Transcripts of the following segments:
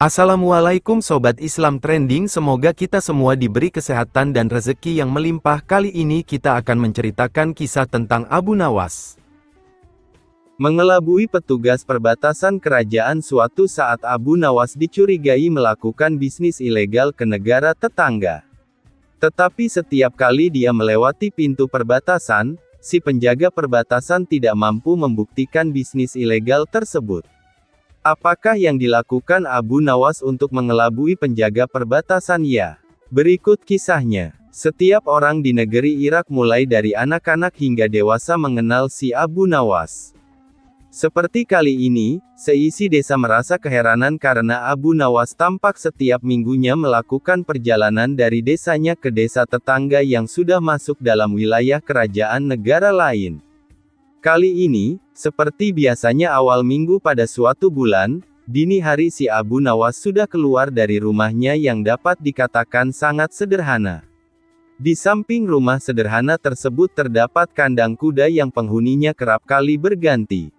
Assalamualaikum Sobat Islam Trending, semoga kita semua diberi kesehatan dan rezeki yang melimpah. Kali ini kita akan menceritakan kisah tentang Abu Nawas. Mengelabui petugas perbatasan kerajaan. Suatu saat Abu Nawas dicurigai melakukan bisnis ilegal ke negara tetangga. Tetapi setiap kali dia melewati pintu perbatasan, si penjaga perbatasan tidak mampu membuktikan bisnis ilegal tersebut. Apakah yang dilakukan Abu Nawas untuk mengelabui penjaga perbatasan? Ya, berikut kisahnya. Setiap orang di negeri Irak mulai dari anak-anak hingga dewasa mengenal si Abu Nawas. Seperti kali ini, seisi desa merasa keheranan karena Abu Nawas tampak setiap minggunya melakukan perjalanan dari desanya ke desa tetangga yang sudah masuk dalam wilayah kerajaan negara lain. Kali ini, seperti biasanya awal minggu pada suatu bulan, dini hari si Abu Nawas sudah keluar dari rumahnya yang dapat dikatakan sangat sederhana. Di samping rumah sederhana tersebut terdapat kandang kuda yang penghuninya kerap kali berganti.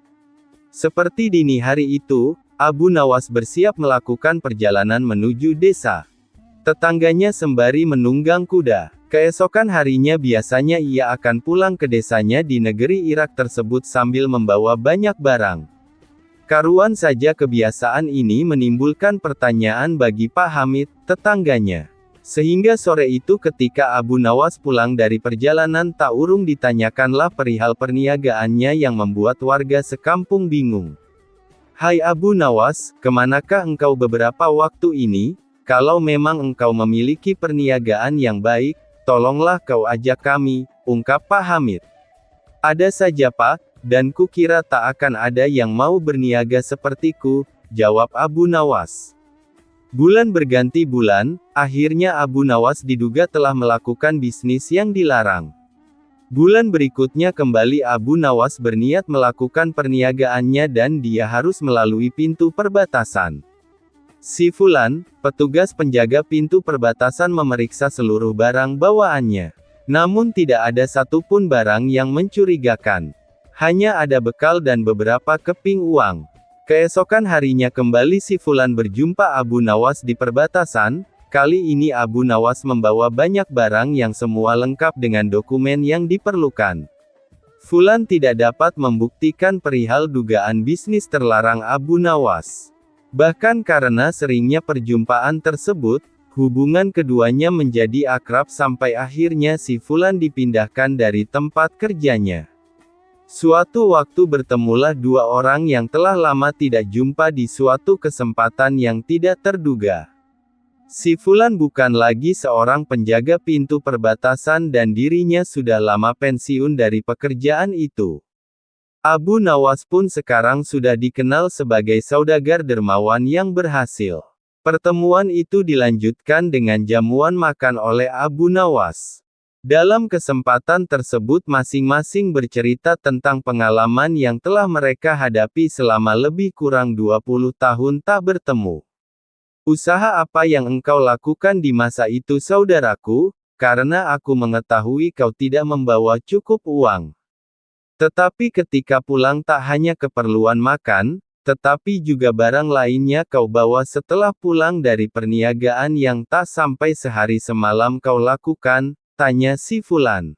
Seperti dini hari itu, Abu Nawas bersiap melakukan perjalanan menuju desa tetangganya sembari menunggang kuda. Keesokan harinya biasanya ia akan pulang ke desanya di negeri Irak tersebut sambil membawa banyak barang. Karuan saja kebiasaan ini menimbulkan pertanyaan bagi Pak Hamid, tetangganya. Sehingga sore itu ketika Abu Nawas pulang dari perjalanan tak urung ditanyakanlah perihal perniagaannya yang membuat warga sekampung bingung. "Hai Abu Nawas, kemanakah engkau beberapa waktu ini? Kalau memang engkau memiliki perniagaan yang baik, tolonglah kau ajak kami," ungkap Pak Hamid. "Ada saja Pak, dan kukira tak akan ada yang mau berniaga sepertiku," jawab Abu Nawas. Bulan berganti bulan, akhirnya Abu Nawas diduga telah melakukan bisnis yang dilarang. Bulan berikutnya kembali Abu Nawas berniat melakukan perniagaannya dan dia harus melalui pintu perbatasan. Si Fulan, petugas penjaga pintu perbatasan memeriksa seluruh barang bawaannya. Namun tidak ada satupun barang yang mencurigakan. Hanya ada bekal dan beberapa keping uang. Keesokan harinya kembali si Fulan berjumpa Abu Nawas di perbatasan. Kali ini Abu Nawas membawa banyak barang yang semua lengkap dengan dokumen yang diperlukan. Fulan tidak dapat membuktikan perihal dugaan bisnis terlarang Abu Nawas. Bahkan karena seringnya perjumpaan tersebut, hubungan keduanya menjadi akrab sampai akhirnya si Fulan dipindahkan dari tempat kerjanya. Suatu waktu bertemulah dua orang yang telah lama tidak jumpa di suatu kesempatan yang tidak terduga. Si Fulan bukan lagi seorang penjaga pintu perbatasan dan dirinya sudah lama pensiun dari pekerjaan itu. Abu Nawas pun sekarang sudah dikenal sebagai saudagar dermawan yang berhasil. Pertemuan itu dilanjutkan dengan jamuan makan oleh Abu Nawas. Dalam kesempatan tersebut masing-masing bercerita tentang pengalaman yang telah mereka hadapi selama lebih kurang 20 tahun tak bertemu. "Usaha apa yang engkau lakukan di masa itu saudaraku? Karena aku mengetahui kau tidak membawa cukup uang. Tetapi ketika pulang tak hanya keperluan makan, tetapi juga barang lainnya kau bawa setelah pulang dari perniagaan yang tak sampai sehari semalam kau lakukan," tanya si Fulan.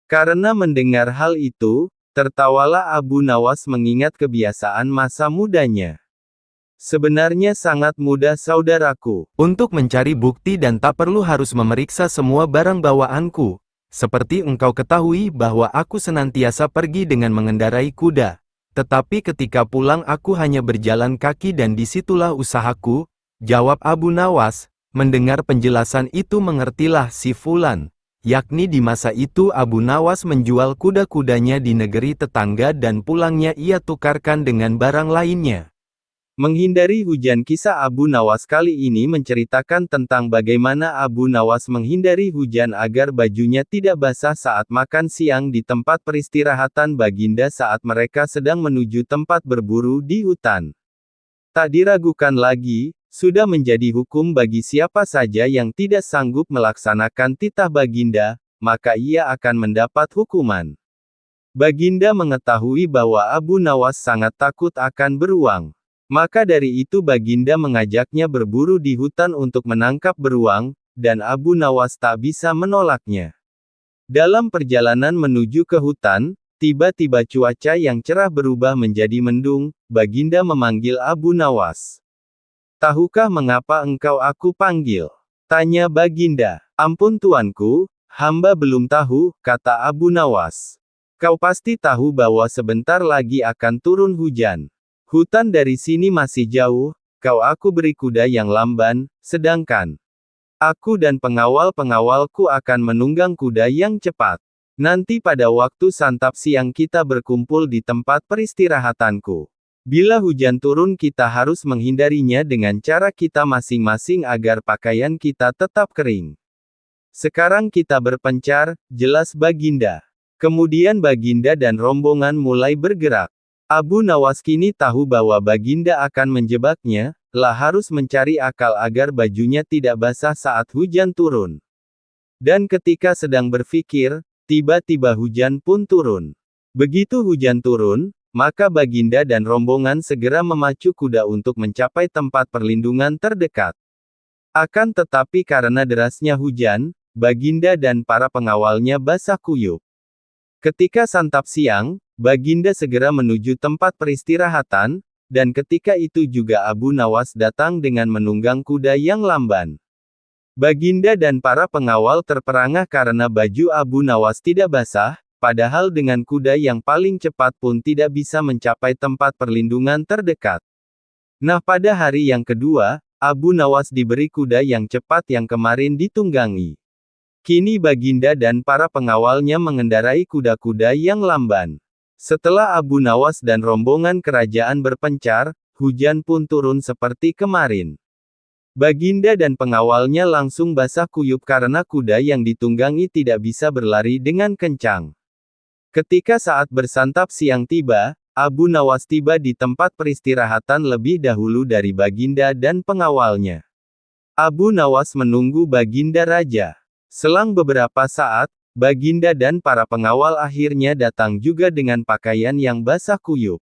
Karena mendengar hal itu, tertawalah Abu Nawas mengingat kebiasaan masa mudanya. "Sebenarnya sangat mudah saudaraku. Untuk mencari bukti dan tak perlu harus memeriksa semua barang bawaanku. Seperti engkau ketahui bahwa aku senantiasa pergi dengan mengendarai kuda. Tetapi ketika pulang aku hanya berjalan kaki dan disitulah usahaku," jawab Abu Nawas. Mendengar penjelasan itu mengertilah si Fulan. Yakni di masa itu Abu Nawas menjual kuda-kudanya di negeri tetangga dan pulangnya ia tukarkan dengan barang lainnya. Menghindari hujan. Kisah Abu Nawas kali ini menceritakan tentang bagaimana Abu Nawas menghindari hujan agar bajunya tidak basah saat makan siang di tempat peristirahatan baginda saat mereka sedang menuju tempat berburu di hutan. Tak diragukan lagi, sudah menjadi hukum bagi siapa saja yang tidak sanggup melaksanakan titah baginda, maka ia akan mendapat hukuman. Baginda mengetahui bahwa Abu Nawas sangat takut akan beruang. Maka dari itu Baginda mengajaknya berburu di hutan untuk menangkap beruang, dan Abu Nawas tak bisa menolaknya. Dalam perjalanan menuju ke hutan, tiba-tiba cuaca yang cerah berubah menjadi mendung. Baginda memanggil Abu Nawas. "Tahukah mengapa engkau aku panggil?" tanya Baginda. "Ampun tuanku, hamba belum tahu," kata Abu Nawas. "Kau pasti tahu bahwa sebentar lagi akan turun hujan. Hutan dari sini masih jauh, aku beri kuda yang lamban, sedangkan aku dan pengawal-pengawalku akan menunggang kuda yang cepat. Nanti pada waktu santap siang kita berkumpul di tempat peristirahatanku. Bila hujan turun kita harus menghindarinya dengan cara kita masing-masing agar pakaian kita tetap kering. Sekarang kita berpencar," jelas Baginda. Kemudian Baginda dan rombongan mulai bergerak. Abu Nawas kini tahu bahwa Baginda akan menjebaknya, harus mencari akal agar bajunya tidak basah saat hujan turun. Dan ketika sedang berpikir, tiba-tiba hujan pun turun. Begitu hujan turun, maka Baginda dan rombongan segera memacu kuda untuk mencapai tempat perlindungan terdekat. Akan tetapi karena derasnya hujan, Baginda dan para pengawalnya basah kuyup. Ketika santap siang, Baginda segera menuju tempat peristirahatan, dan ketika itu juga Abu Nawas datang dengan menunggang kuda yang lamban. Baginda dan para pengawal terperangah karena baju Abu Nawas tidak basah, padahal dengan kuda yang paling cepat pun tidak bisa mencapai tempat perlindungan terdekat. Nah, pada hari yang kedua, Abu Nawas diberi kuda yang cepat yang kemarin ditunggangi. Kini Baginda dan para pengawalnya mengendarai kuda-kuda yang lamban. Setelah Abu Nawas dan rombongan kerajaan berpencar, hujan pun turun seperti kemarin. Baginda dan pengawalnya langsung basah kuyup karena kuda yang ditunggangi tidak bisa berlari dengan kencang. Ketika saat bersantap siang tiba, Abu Nawas tiba di tempat peristirahatan lebih dahulu dari Baginda dan pengawalnya. Abu Nawas menunggu Baginda Raja. Selang beberapa saat, Baginda dan para pengawal akhirnya datang juga dengan pakaian yang basah kuyup.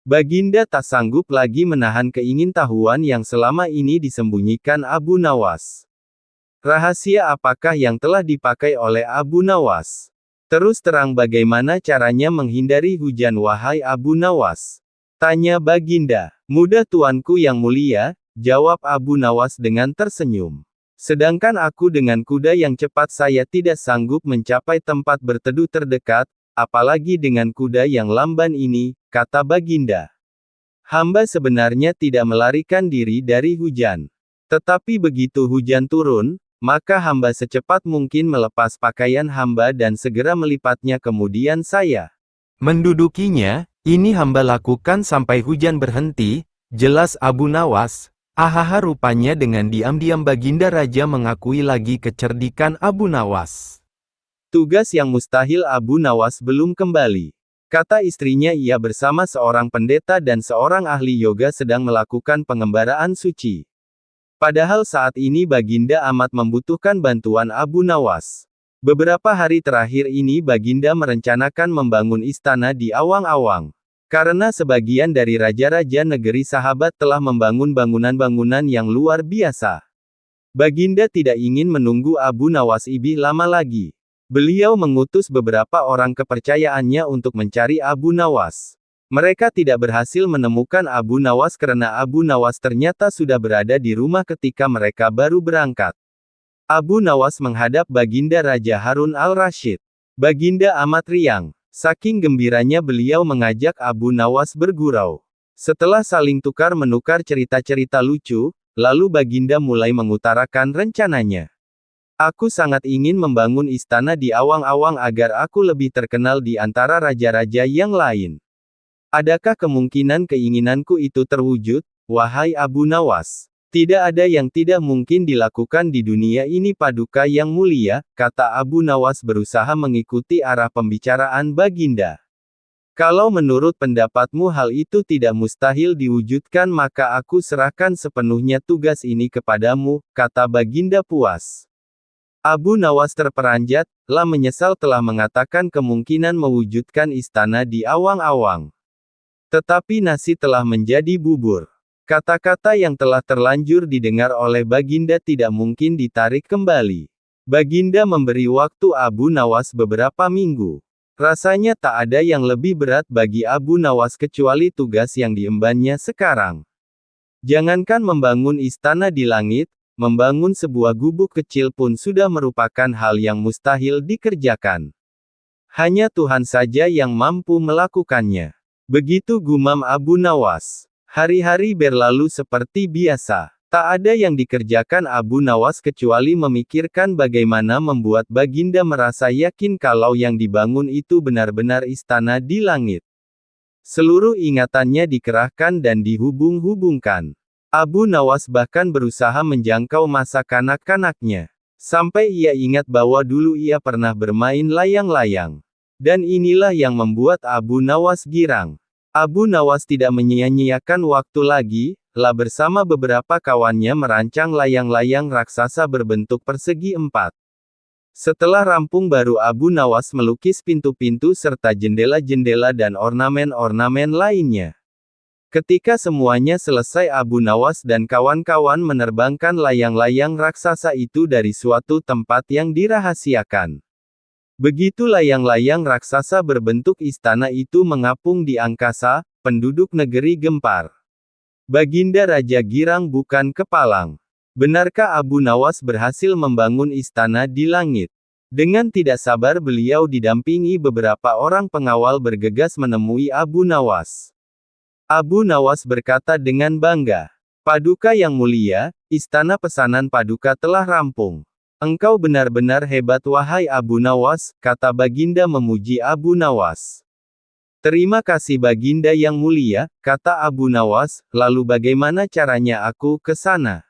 Baginda tak sanggup lagi menahan keingintahuan yang selama ini disembunyikan Abu Nawas. Rahasia apakah yang telah dipakai oleh Abu Nawas? Terus terang bagaimana caranya menghindari hujan wahai Abu Nawas? Tanya Baginda. Mudah tuanku yang mulia, jawab Abu Nawas dengan tersenyum. Sedangkan aku dengan kuda yang cepat saya tidak sanggup mencapai tempat berteduh terdekat, apalagi dengan kuda yang lamban ini, kata Baginda. Hamba sebenarnya tidak melarikan diri dari hujan. Tetapi begitu hujan turun, maka hamba secepat mungkin melepas pakaian hamba dan segera melipatnya kemudian saya mendudukinya. Ini hamba lakukan sampai hujan berhenti, jelas Abu Nawas. Ahaha, rupanya dengan diam-diam Baginda Raja mengakui lagi kecerdikan Abu Nawas. Tugas yang mustahil Abu Nawas belum kembali. Kata istrinya, ia bersama seorang pendeta dan seorang ahli yoga sedang melakukan pengembaraan suci. Padahal saat ini Baginda amat membutuhkan bantuan Abu Nawas. Beberapa hari terakhir ini Baginda merencanakan membangun istana di awang-awang. Karena sebagian dari raja-raja negeri sahabat telah membangun bangunan-bangunan yang luar biasa. Baginda tidak ingin menunggu Abu Nawas ibih lama lagi. Beliau mengutus beberapa orang kepercayaannya untuk mencari Abu Nawas. Mereka tidak berhasil menemukan Abu Nawas karena Abu Nawas ternyata sudah berada di rumah ketika mereka baru berangkat. Abu Nawas menghadap Baginda Raja Harun al-Rashid. Baginda amat riang. Saking gembiranya beliau mengajak Abu Nawas bergurau. Setelah saling tukar-menukar cerita-cerita lucu, lalu Baginda mulai mengutarakan rencananya. Aku sangat ingin membangun istana di awang-awang agar aku lebih terkenal di antara raja-raja yang lain. Adakah kemungkinan keinginanku itu terwujud, wahai Abu Nawas? Tidak ada yang tidak mungkin dilakukan di dunia ini Paduka yang mulia, kata Abu Nawas berusaha mengikuti arah pembicaraan Baginda. Kalau menurut pendapatmu hal itu tidak mustahil diwujudkan maka aku serahkan sepenuhnya tugas ini kepadamu, kata Baginda puas. Abu Nawas terperanjat, menyesal telah mengatakan kemungkinan mewujudkan istana di awang-awang. Tetapi nasi telah menjadi bubur. Kata-kata yang telah terlanjur didengar oleh Baginda tidak mungkin ditarik kembali. Baginda memberi waktu Abu Nawas beberapa minggu. Rasanya tak ada yang lebih berat bagi Abu Nawas kecuali tugas yang diembannya sekarang. Jangankan membangun istana di langit, membangun sebuah gubuk kecil pun sudah merupakan hal yang mustahil dikerjakan. Hanya Tuhan saja yang mampu melakukannya. Begitu gumam Abu Nawas. Hari-hari berlalu seperti biasa. Tak ada yang dikerjakan Abu Nawas kecuali memikirkan bagaimana membuat Baginda merasa yakin kalau yang dibangun itu benar-benar istana di langit. Seluruh ingatannya dikerahkan dan dihubung-hubungkan. Abu Nawas bahkan berusaha menjangkau masa kanak-kanaknya. Sampai ia ingat bahwa dulu ia pernah bermain layang-layang. Dan inilah yang membuat Abu Nawas girang. Abu Nawas tidak menyia-nyiakan waktu lagi, bersama beberapa kawannya merancang layang-layang raksasa berbentuk persegi 4. Setelah rampung baru Abu Nawas melukis pintu-pintu serta jendela-jendela dan ornamen-ornamen lainnya. Ketika semuanya selesai Abu Nawas dan kawan-kawan menerbangkan layang-layang raksasa itu dari suatu tempat yang dirahasiakan. Begitu layang-layang raksasa berbentuk istana itu mengapung di angkasa, penduduk negeri gempar. Baginda Raja girang bukan kepalang. Benarkah Abu Nawas berhasil membangun istana di langit? Dengan tidak sabar beliau didampingi beberapa orang pengawal bergegas menemui Abu Nawas. Abu Nawas berkata dengan bangga, "Paduka yang mulia, istana pesanan Paduka telah rampung. Engkau benar-benar hebat wahai Abu Nawas," kata Baginda memuji Abu Nawas. "Terima kasih Baginda yang mulia," kata Abu Nawas, "lalu bagaimana caranya aku ke sana?"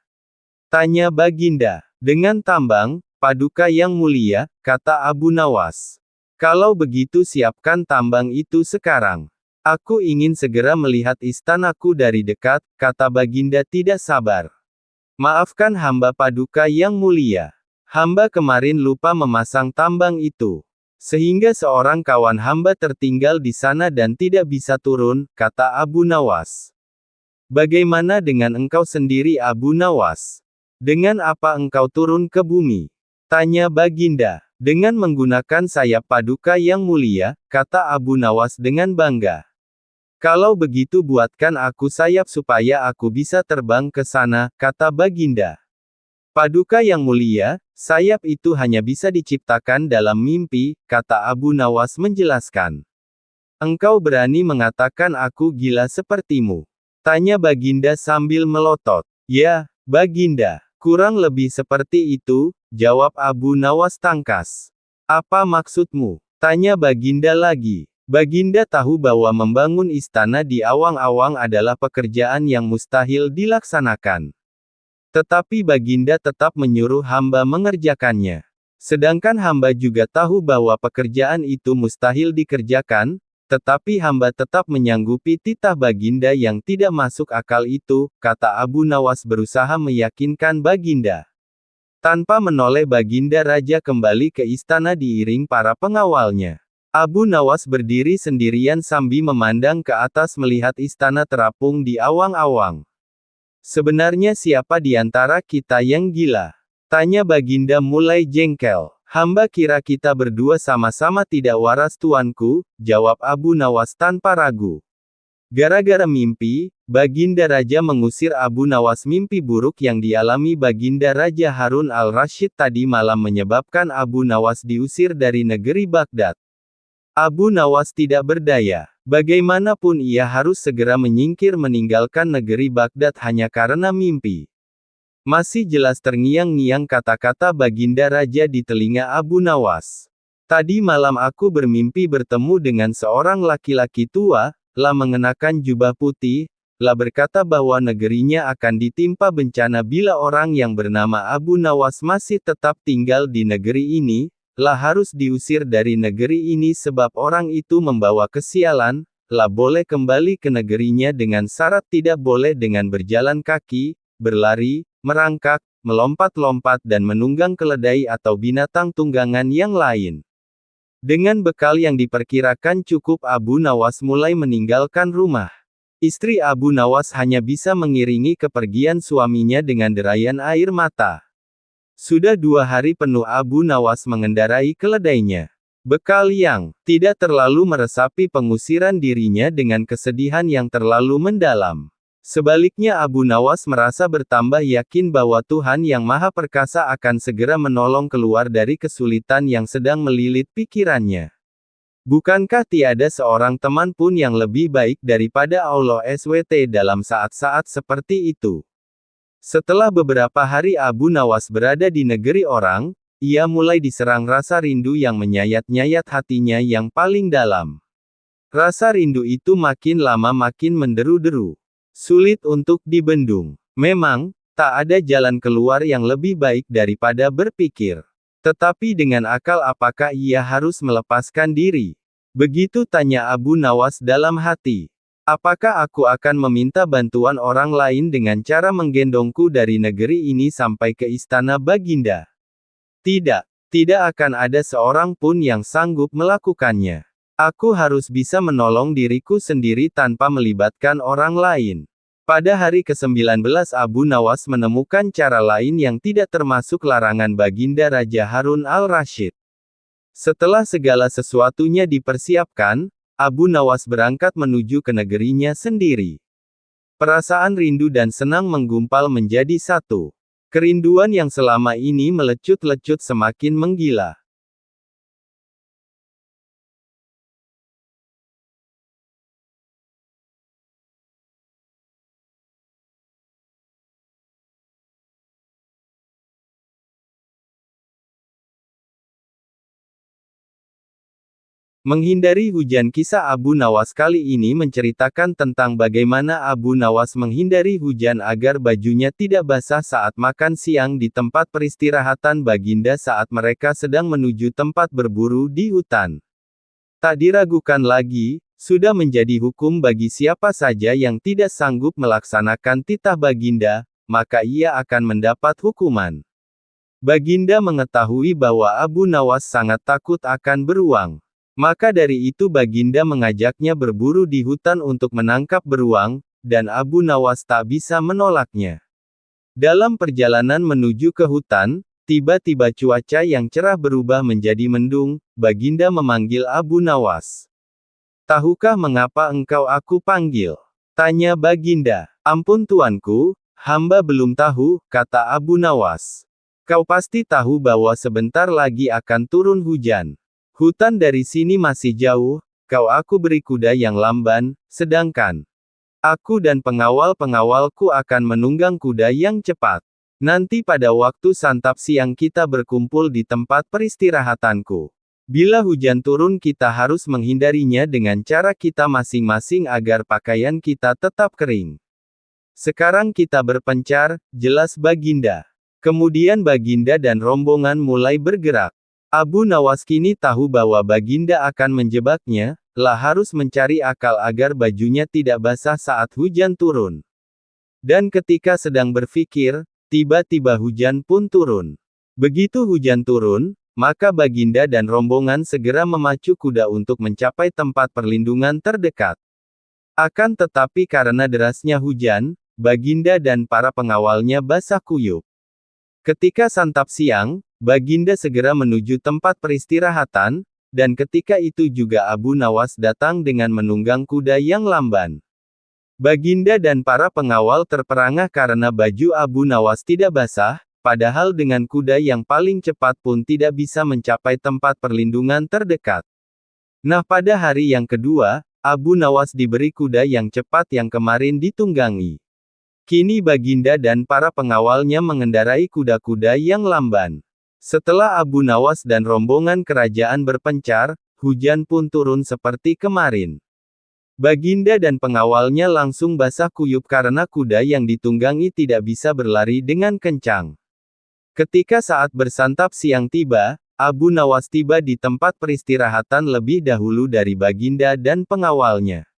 Tanya Baginda. "Dengan tambang, Paduka yang mulia," kata Abu Nawas. "Kalau begitu siapkan tambang itu sekarang. Aku ingin segera melihat istanaku dari dekat," kata Baginda tidak sabar. "Maafkan hamba Paduka yang mulia. Hamba kemarin lupa memasang tambang itu. Sehingga seorang kawan hamba tertinggal di sana dan tidak bisa turun," kata Abu Nawas. "Bagaimana dengan engkau sendiri Abu Nawas? Dengan apa engkau turun ke bumi?" tanya Baginda. "Dengan menggunakan sayap Paduka yang mulia," kata Abu Nawas dengan bangga. "Kalau begitu buatkan aku sayap supaya aku bisa terbang ke sana," kata Baginda. "Paduka yang mulia, sayap itu hanya bisa diciptakan dalam mimpi," kata Abu Nawas menjelaskan. "Engkau berani mengatakan aku gila sepertimu?" tanya Baginda sambil melotot. "Ya, Baginda, kurang lebih seperti itu," jawab Abu Nawas tangkas. "Apa maksudmu?" tanya Baginda lagi. Baginda tahu bahwa membangun istana di awang-awang adalah pekerjaan yang mustahil dilaksanakan. Tetapi Baginda tetap menyuruh hamba mengerjakannya. Sedangkan hamba juga tahu bahwa pekerjaan itu mustahil dikerjakan, tetapi hamba tetap menyanggupi titah Baginda yang tidak masuk akal itu, kata Abu Nawas berusaha meyakinkan Baginda. Tanpa menoleh Baginda Raja kembali ke istana diiring para pengawalnya. Abu Nawas berdiri sendirian sambil memandang ke atas melihat istana terapung di awang-awang. "Sebenarnya siapa di antara kita yang gila?" tanya Baginda mulai jengkel. "Hamba kira kita berdua sama-sama tidak waras tuanku," jawab Abu Nawas tanpa ragu. Gara-gara mimpi, Baginda Raja mengusir Abu Nawas. Mimpi buruk yang dialami Baginda Raja Harun al-Rasyid tadi malam menyebabkan Abu Nawas diusir dari negeri Baghdad. Abu Nawas tidak berdaya. Bagaimanapun ia harus segera menyingkir meninggalkan negeri Baghdad hanya karena mimpi. Masih jelas terngiang-ngiang kata-kata Baginda Raja di telinga Abu Nawas. "Tadi malam aku bermimpi bertemu dengan seorang laki-laki tua, mengenakan jubah putih, berkata bahwa negerinya akan ditimpa bencana bila orang yang bernama Abu Nawas masih tetap tinggal di negeri ini, harus diusir dari negeri ini sebab orang itu membawa kesialan, boleh kembali ke negerinya dengan syarat tidak boleh dengan berjalan kaki, berlari, merangkak, melompat-lompat dan menunggang keledai atau binatang tunggangan yang lain." Dengan bekal yang diperkirakan cukup Abu Nawas mulai meninggalkan rumah. Istri Abu Nawas hanya bisa mengiringi kepergian suaminya dengan derayan air mata. Sudah 2 hari penuh Abu Nawas mengendarai keledainya. Bekal yang tidak terlalu meresapi pengusiran dirinya dengan kesedihan yang terlalu mendalam. Sebaliknya Abu Nawas merasa bertambah yakin bahwa Tuhan Yang Maha Perkasa akan segera menolong keluar dari kesulitan yang sedang melilit pikirannya. Bukankah tiada seorang teman pun yang lebih baik daripada Allah SWT dalam saat-saat seperti itu? Setelah beberapa hari Abu Nawas berada di negeri orang, ia mulai diserang rasa rindu yang menyayat-nyayat hatinya yang paling dalam. Rasa rindu itu makin lama makin menderu-deru. Sulit untuk dibendung. Memang, tak ada jalan keluar yang lebih baik daripada berpikir. Tetapi dengan akal apakah ia harus melepaskan diri? Begitu tanya Abu Nawas dalam hati. Apakah aku akan meminta bantuan orang lain dengan cara menggendongku dari negeri ini sampai ke istana Baginda? Tidak. Tidak akan ada seorang pun yang sanggup melakukannya. Aku harus bisa menolong diriku sendiri tanpa melibatkan orang lain. Pada hari ke-19 Abu Nawas menemukan cara lain yang tidak termasuk larangan Baginda Raja Harun al-Rasyid. Setelah segala sesuatunya dipersiapkan, Abu Nawas berangkat menuju ke negerinya sendiri. Perasaan rindu dan senang menggumpal menjadi satu. Kerinduan yang selama ini melecut-lecut semakin menggila. Menghindari hujan. Kisah Abu Nawas kali ini menceritakan tentang bagaimana Abu Nawas menghindari hujan agar bajunya tidak basah saat makan siang di tempat peristirahatan Baginda saat mereka sedang menuju tempat berburu di hutan. Tak diragukan lagi, sudah menjadi hukum bagi siapa saja yang tidak sanggup melaksanakan titah Baginda, maka ia akan mendapat hukuman. Baginda mengetahui bahwa Abu Nawas sangat takut akan beruang. Maka dari itu Baginda mengajaknya berburu di hutan untuk menangkap beruang, dan Abu Nawas tak bisa menolaknya. Dalam perjalanan menuju ke hutan, tiba-tiba cuaca yang cerah berubah menjadi mendung. Baginda memanggil Abu Nawas. "Tahukah mengapa engkau aku panggil?" tanya Baginda. "Ampun tuanku, hamba belum tahu," kata Abu Nawas. "Kau pasti tahu bahwa sebentar lagi akan turun hujan. Hutan dari sini masih jauh, aku beri kuda yang lamban, sedangkan aku dan pengawal-pengawalku akan menunggang kuda yang cepat. Nanti pada waktu santap siang kita berkumpul di tempat peristirahatanku. Bila hujan turun kita harus menghindarinya dengan cara kita masing-masing agar pakaian kita tetap kering. Sekarang kita berpencar," jelas Baginda. Kemudian Baginda dan rombongan mulai bergerak. Abu Nawas kini tahu bahwa Baginda akan menjebaknya, harus mencari akal agar bajunya tidak basah saat hujan turun. Dan ketika sedang berpikir, tiba-tiba hujan pun turun. Begitu hujan turun, maka Baginda dan rombongan segera memacu kuda untuk mencapai tempat perlindungan terdekat. Akan tetapi karena derasnya hujan, Baginda dan para pengawalnya basah kuyup. Ketika santap siang, Baginda segera menuju tempat peristirahatan, dan ketika itu juga Abu Nawas datang dengan menunggang kuda yang lamban. Baginda dan para pengawal terperangah karena baju Abu Nawas tidak basah, padahal dengan kuda yang paling cepat pun tidak bisa mencapai tempat perlindungan terdekat. Nah, pada hari yang kedua, Abu Nawas diberi kuda yang cepat yang kemarin ditunggangi. Kini Baginda dan para pengawalnya mengendarai kuda-kuda yang lamban. Setelah Abu Nawas dan rombongan kerajaan berpencar, hujan pun turun seperti kemarin. Baginda dan pengawalnya langsung basah kuyup karena kuda yang ditunggangi tidak bisa berlari dengan kencang. Ketika saat bersantap siang tiba, Abu Nawas tiba di tempat peristirahatan lebih dahulu dari Baginda dan pengawalnya.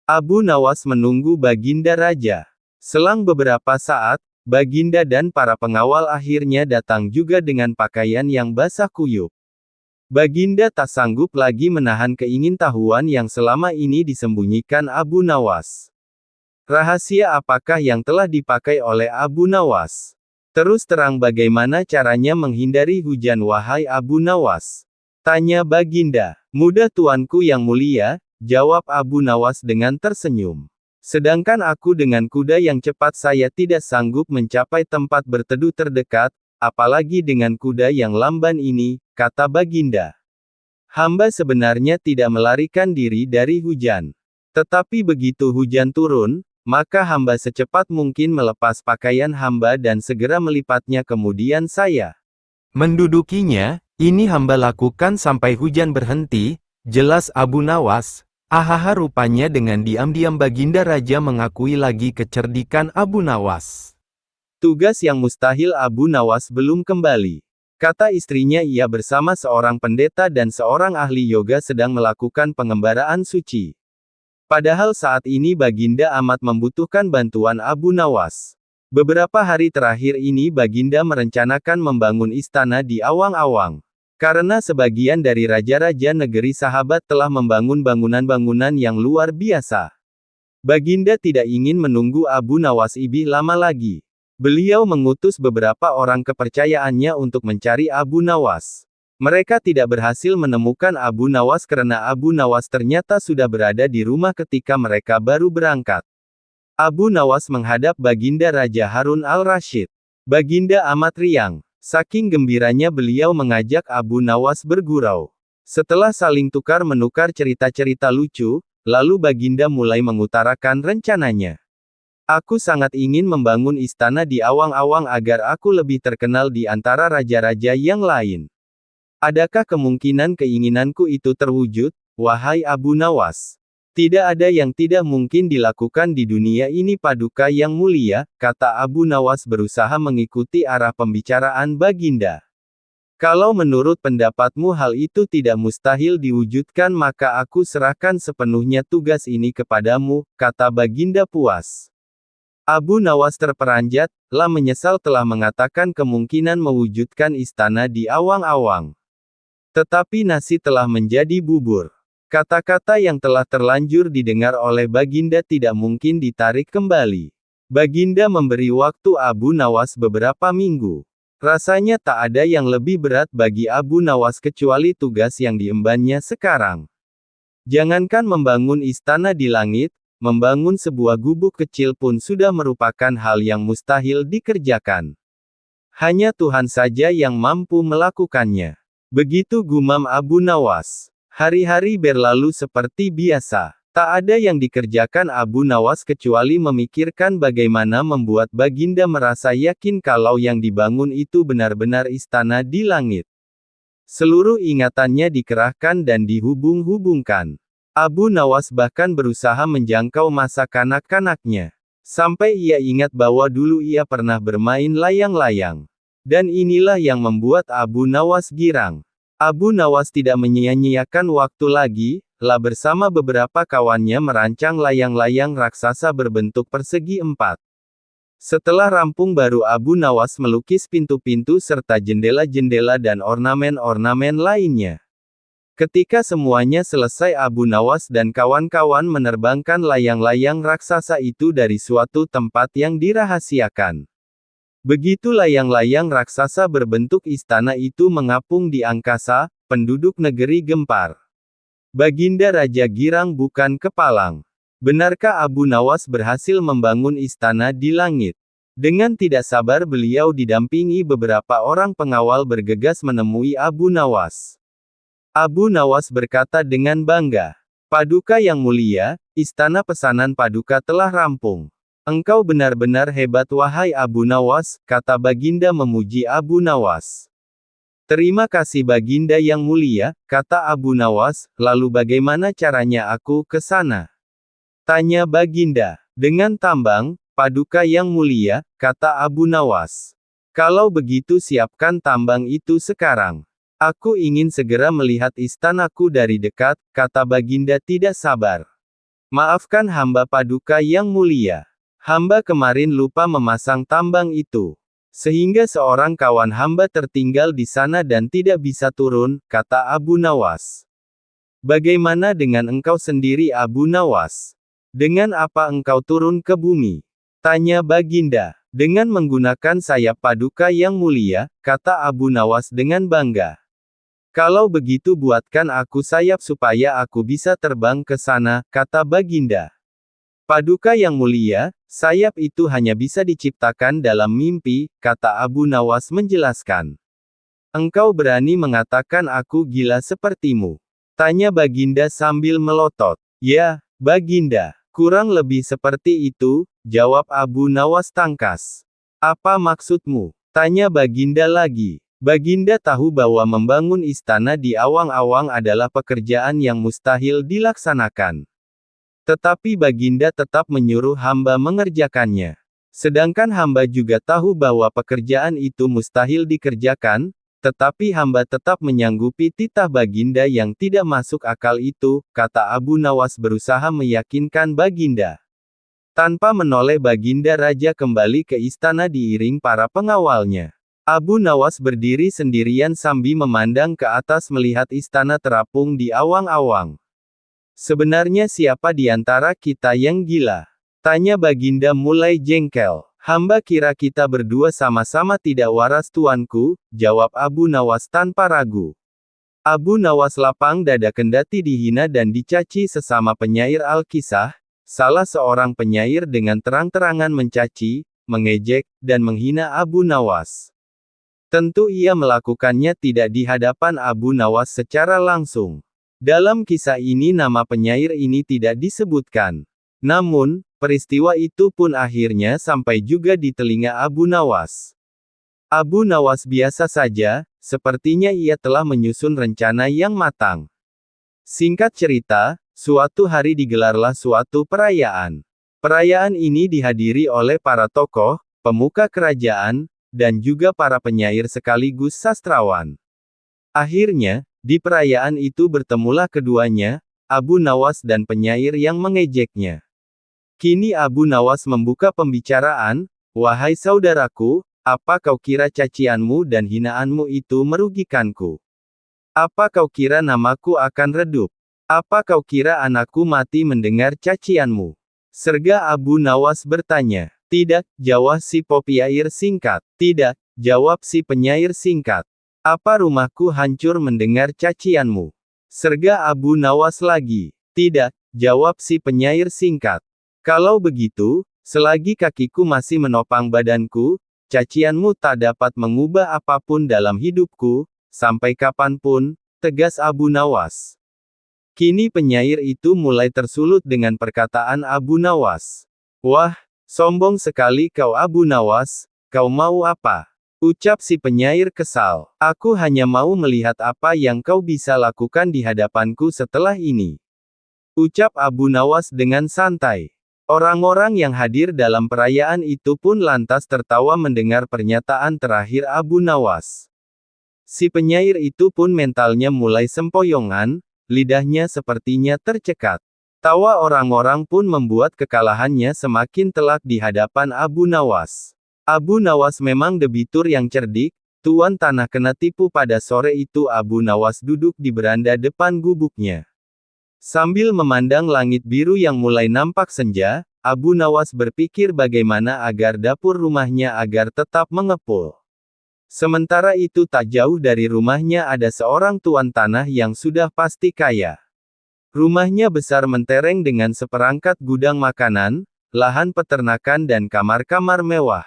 Abu Nawas menunggu Baginda Raja. Selang beberapa saat, Baginda dan para pengawal akhirnya datang juga dengan pakaian yang basah kuyup. Baginda tak sanggup lagi menahan keingintahuan yang selama ini disembunyikan Abu Nawas. Rahasia apakah yang telah dipakai oleh Abu Nawas? Terus terang bagaimana caranya menghindari hujan wahai Abu Nawas? Tanya Baginda. Mudah tuanku yang mulia, jawab Abu Nawas dengan tersenyum. Sedangkan aku dengan kuda yang cepat saya tidak sanggup mencapai tempat berteduh terdekat, apalagi dengan kuda yang lamban ini, kata Baginda. Hamba sebenarnya tidak melarikan diri dari hujan. Tetapi begitu hujan turun, maka hamba secepat mungkin melepas pakaian hamba dan segera melipatnya kemudian saya mendudukinya. Ini hamba lakukan sampai hujan berhenti, jelas Abu Nawas. Ahaha, rupanya dengan diam-diam Baginda Raja mengakui lagi kecerdikan Abu Nawas. Tugas yang mustahil Abu Nawas belum kembali. Kata istrinya, ia bersama seorang pendeta dan seorang ahli yoga sedang melakukan pengembaraan suci. Padahal saat ini Baginda amat membutuhkan bantuan Abu Nawas. Beberapa hari terakhir ini Baginda merencanakan membangun istana di awang-awang. Karena sebagian dari raja-raja negeri sahabat telah membangun bangunan-bangunan yang luar biasa. Baginda tidak ingin menunggu Abu Nawas ibih lama lagi. Beliau mengutus beberapa orang kepercayaannya untuk mencari Abu Nawas. Mereka tidak berhasil menemukan Abu Nawas karena Abu Nawas ternyata sudah berada di rumah ketika mereka baru berangkat. Abu Nawas menghadap Baginda Raja Harun al-Rashid. Baginda amat riang. Saking gembiranya beliau mengajak Abu Nawas bergurau. Setelah saling tukar-menukar cerita-cerita lucu, lalu Baginda mulai mengutarakan rencananya. Aku sangat ingin membangun istana di awang-awang agar aku lebih terkenal di antara raja-raja yang lain. Adakah kemungkinan keinginanku itu terwujud, wahai Abu Nawas? Tidak ada yang tidak mungkin dilakukan di dunia ini Paduka yang mulia, kata Abu Nawas berusaha mengikuti arah pembicaraan Baginda. Kalau menurut pendapatmu hal itu tidak mustahil diwujudkan maka aku serahkan sepenuhnya tugas ini kepadamu, kata Baginda puas. Abu Nawas terperanjat, lah menyesal telah mengatakan kemungkinan mewujudkan istana di awang-awang. Tetapi nasi telah menjadi bubur. Kata-kata yang telah terlanjur didengar oleh Baginda tidak mungkin ditarik kembali. Baginda memberi waktu Abu Nawas beberapa minggu. Rasanya tak ada yang lebih berat bagi Abu Nawas kecuali tugas yang diembannya sekarang. Jangankan membangun istana di langit, membangun sebuah gubuk kecil pun sudah merupakan hal yang mustahil dikerjakan. Hanya Tuhan saja yang mampu melakukannya. Begitu gumam Abu Nawas. Hari-hari berlalu seperti biasa. Tak ada yang dikerjakan Abu Nawas kecuali memikirkan bagaimana membuat Baginda merasa yakin kalau yang dibangun itu benar-benar istana di langit. Seluruh ingatannya dikerahkan dan dihubung-hubungkan. Abu Nawas bahkan berusaha menjangkau masa kanak-kanaknya. Sampai ia ingat bahwa dulu ia pernah bermain layang-layang. Dan inilah yang membuat Abu Nawas girang. Abu Nawas tidak menyia-nyiakan waktu lagi, lah bersama beberapa kawannya merancang layang-layang raksasa berbentuk persegi 4. Setelah rampung baru Abu Nawas melukis pintu-pintu serta jendela-jendela dan ornamen-ornamen lainnya. Ketika semuanya selesai Abu Nawas dan kawan-kawan menerbangkan layang-layang raksasa itu dari suatu tempat yang dirahasiakan. Begitu layang-layang raksasa berbentuk istana itu mengapung di angkasa, penduduk negeri gempar. Baginda Raja girang bukan kepalang. Benarkah Abu Nawas berhasil membangun istana di langit? Dengan tidak sabar beliau didampingi beberapa orang pengawal bergegas menemui Abu Nawas. Abu Nawas berkata dengan bangga, Paduka yang mulia, istana pesanan Paduka telah rampung. Engkau benar-benar hebat wahai Abu Nawas, kata Baginda memuji Abu Nawas. Terima kasih Baginda yang mulia, kata Abu Nawas, lalu bagaimana caranya aku ke sana? Tanya Baginda. Dengan tambang, Paduka yang mulia, kata Abu Nawas. Kalau begitu siapkan tambang itu sekarang. Aku ingin segera melihat istanaku dari dekat, kata Baginda tidak sabar. Maafkan hamba Paduka yang mulia. Hamba kemarin lupa memasang tambang itu. Sehingga seorang kawan hamba tertinggal di sana dan tidak bisa turun, kata Abu Nawas. Bagaimana dengan engkau sendiri Abu Nawas? Dengan apa engkau turun ke bumi? Tanya Baginda. Dengan menggunakan sayap paduka yang mulia, kata Abu Nawas dengan bangga. Kalau begitu buatkan aku sayap supaya aku bisa terbang ke sana, kata Baginda. Paduka yang mulia, sayap itu hanya bisa diciptakan dalam mimpi, kata Abu Nawas menjelaskan. Engkau berani mengatakan aku gila sepertimu? Tanya Baginda sambil melotot. Ya, Baginda, kurang lebih seperti itu, jawab Abu Nawas tangkas. Apa maksudmu? Tanya Baginda lagi. Baginda tahu bahwa membangun istana di awang-awang adalah pekerjaan yang mustahil dilaksanakan. Tetapi Baginda tetap menyuruh hamba mengerjakannya. Sedangkan hamba juga tahu bahwa pekerjaan itu mustahil dikerjakan, tetapi hamba tetap menyanggupi titah Baginda yang tidak masuk akal itu, kata Abu Nawas berusaha meyakinkan Baginda. Tanpa menoleh Baginda Raja kembali ke istana diiring para pengawalnya. Abu Nawas berdiri sendirian sambil memandang ke atas melihat istana terapung di awang-awang. Sebenarnya siapa di antara kita yang gila? Tanya Baginda mulai jengkel. Hamba kira kita berdua sama-sama tidak waras tuanku, jawab Abu Nawas tanpa ragu. Abu Nawas lapang dada kendati dihina dan dicaci sesama penyair Al-Kisah, salah seorang penyair dengan terang-terangan mencaci, mengejek, dan menghina Abu Nawas. Tentu ia melakukannya tidak di hadapan Abu Nawas secara langsung. Dalam kisah ini nama penyair ini tidak disebutkan. Namun, peristiwa itu pun akhirnya sampai juga di telinga Abu Nawas. Abu Nawas biasa saja, sepertinya ia telah menyusun rencana yang matang. Singkat cerita, suatu hari digelarlah suatu perayaan. Perayaan ini dihadiri oleh para tokoh, pemuka kerajaan, dan juga para penyair sekaligus sastrawan. Akhirnya, di perayaan itu bertemulah keduanya, Abu Nawas dan penyair yang mengejeknya. Kini Abu Nawas membuka pembicaraan, "Wahai saudaraku, apa kau kira cacianmu dan hinaanmu itu merugikanku? Apa kau kira namaku akan redup? Apa kau kira anakku mati mendengar cacianmu?" Serga Abu Nawas bertanya. "Tidak," jawab si penyair singkat. "Tidak," jawab si penyair singkat. "Apa rumahku hancur mendengar cacianmu?" Serga Abu Nawas lagi. "Tidak," jawab si penyair singkat. "Kalau begitu, selagi kakiku masih menopang badanku, cacianmu tak dapat mengubah apapun dalam hidupku, sampai kapanpun," tegas Abu Nawas. Kini penyair itu mulai tersulut dengan perkataan Abu Nawas. "Wah, sombong sekali kau Abu Nawas, kau mau apa?" ucap si penyair kesal. "Aku hanya mau melihat apa yang kau bisa lakukan di hadapanku setelah ini," ucap Abu Nawas dengan santai. Orang-orang yang hadir dalam perayaan itu pun lantas tertawa mendengar pernyataan terakhir Abu Nawas. Si penyair itu pun mentalnya mulai sempoyongan, lidahnya sepertinya tercekat. Tawa orang-orang pun membuat kekalahannya semakin telak di hadapan Abu Nawas. Abu Nawas memang debitur yang cerdik, tuan tanah kena tipu pada sore itu Abu Nawas duduk di beranda depan gubuknya. Sambil memandang langit biru yang mulai nampak senja, Abu Nawas berpikir bagaimana agar dapur rumahnya agar tetap mengepul. Sementara itu tak jauh dari rumahnya ada seorang tuan tanah yang sudah pasti kaya. Rumahnya besar mentereng dengan seperangkat gudang makanan, lahan peternakan dan kamar-kamar mewah.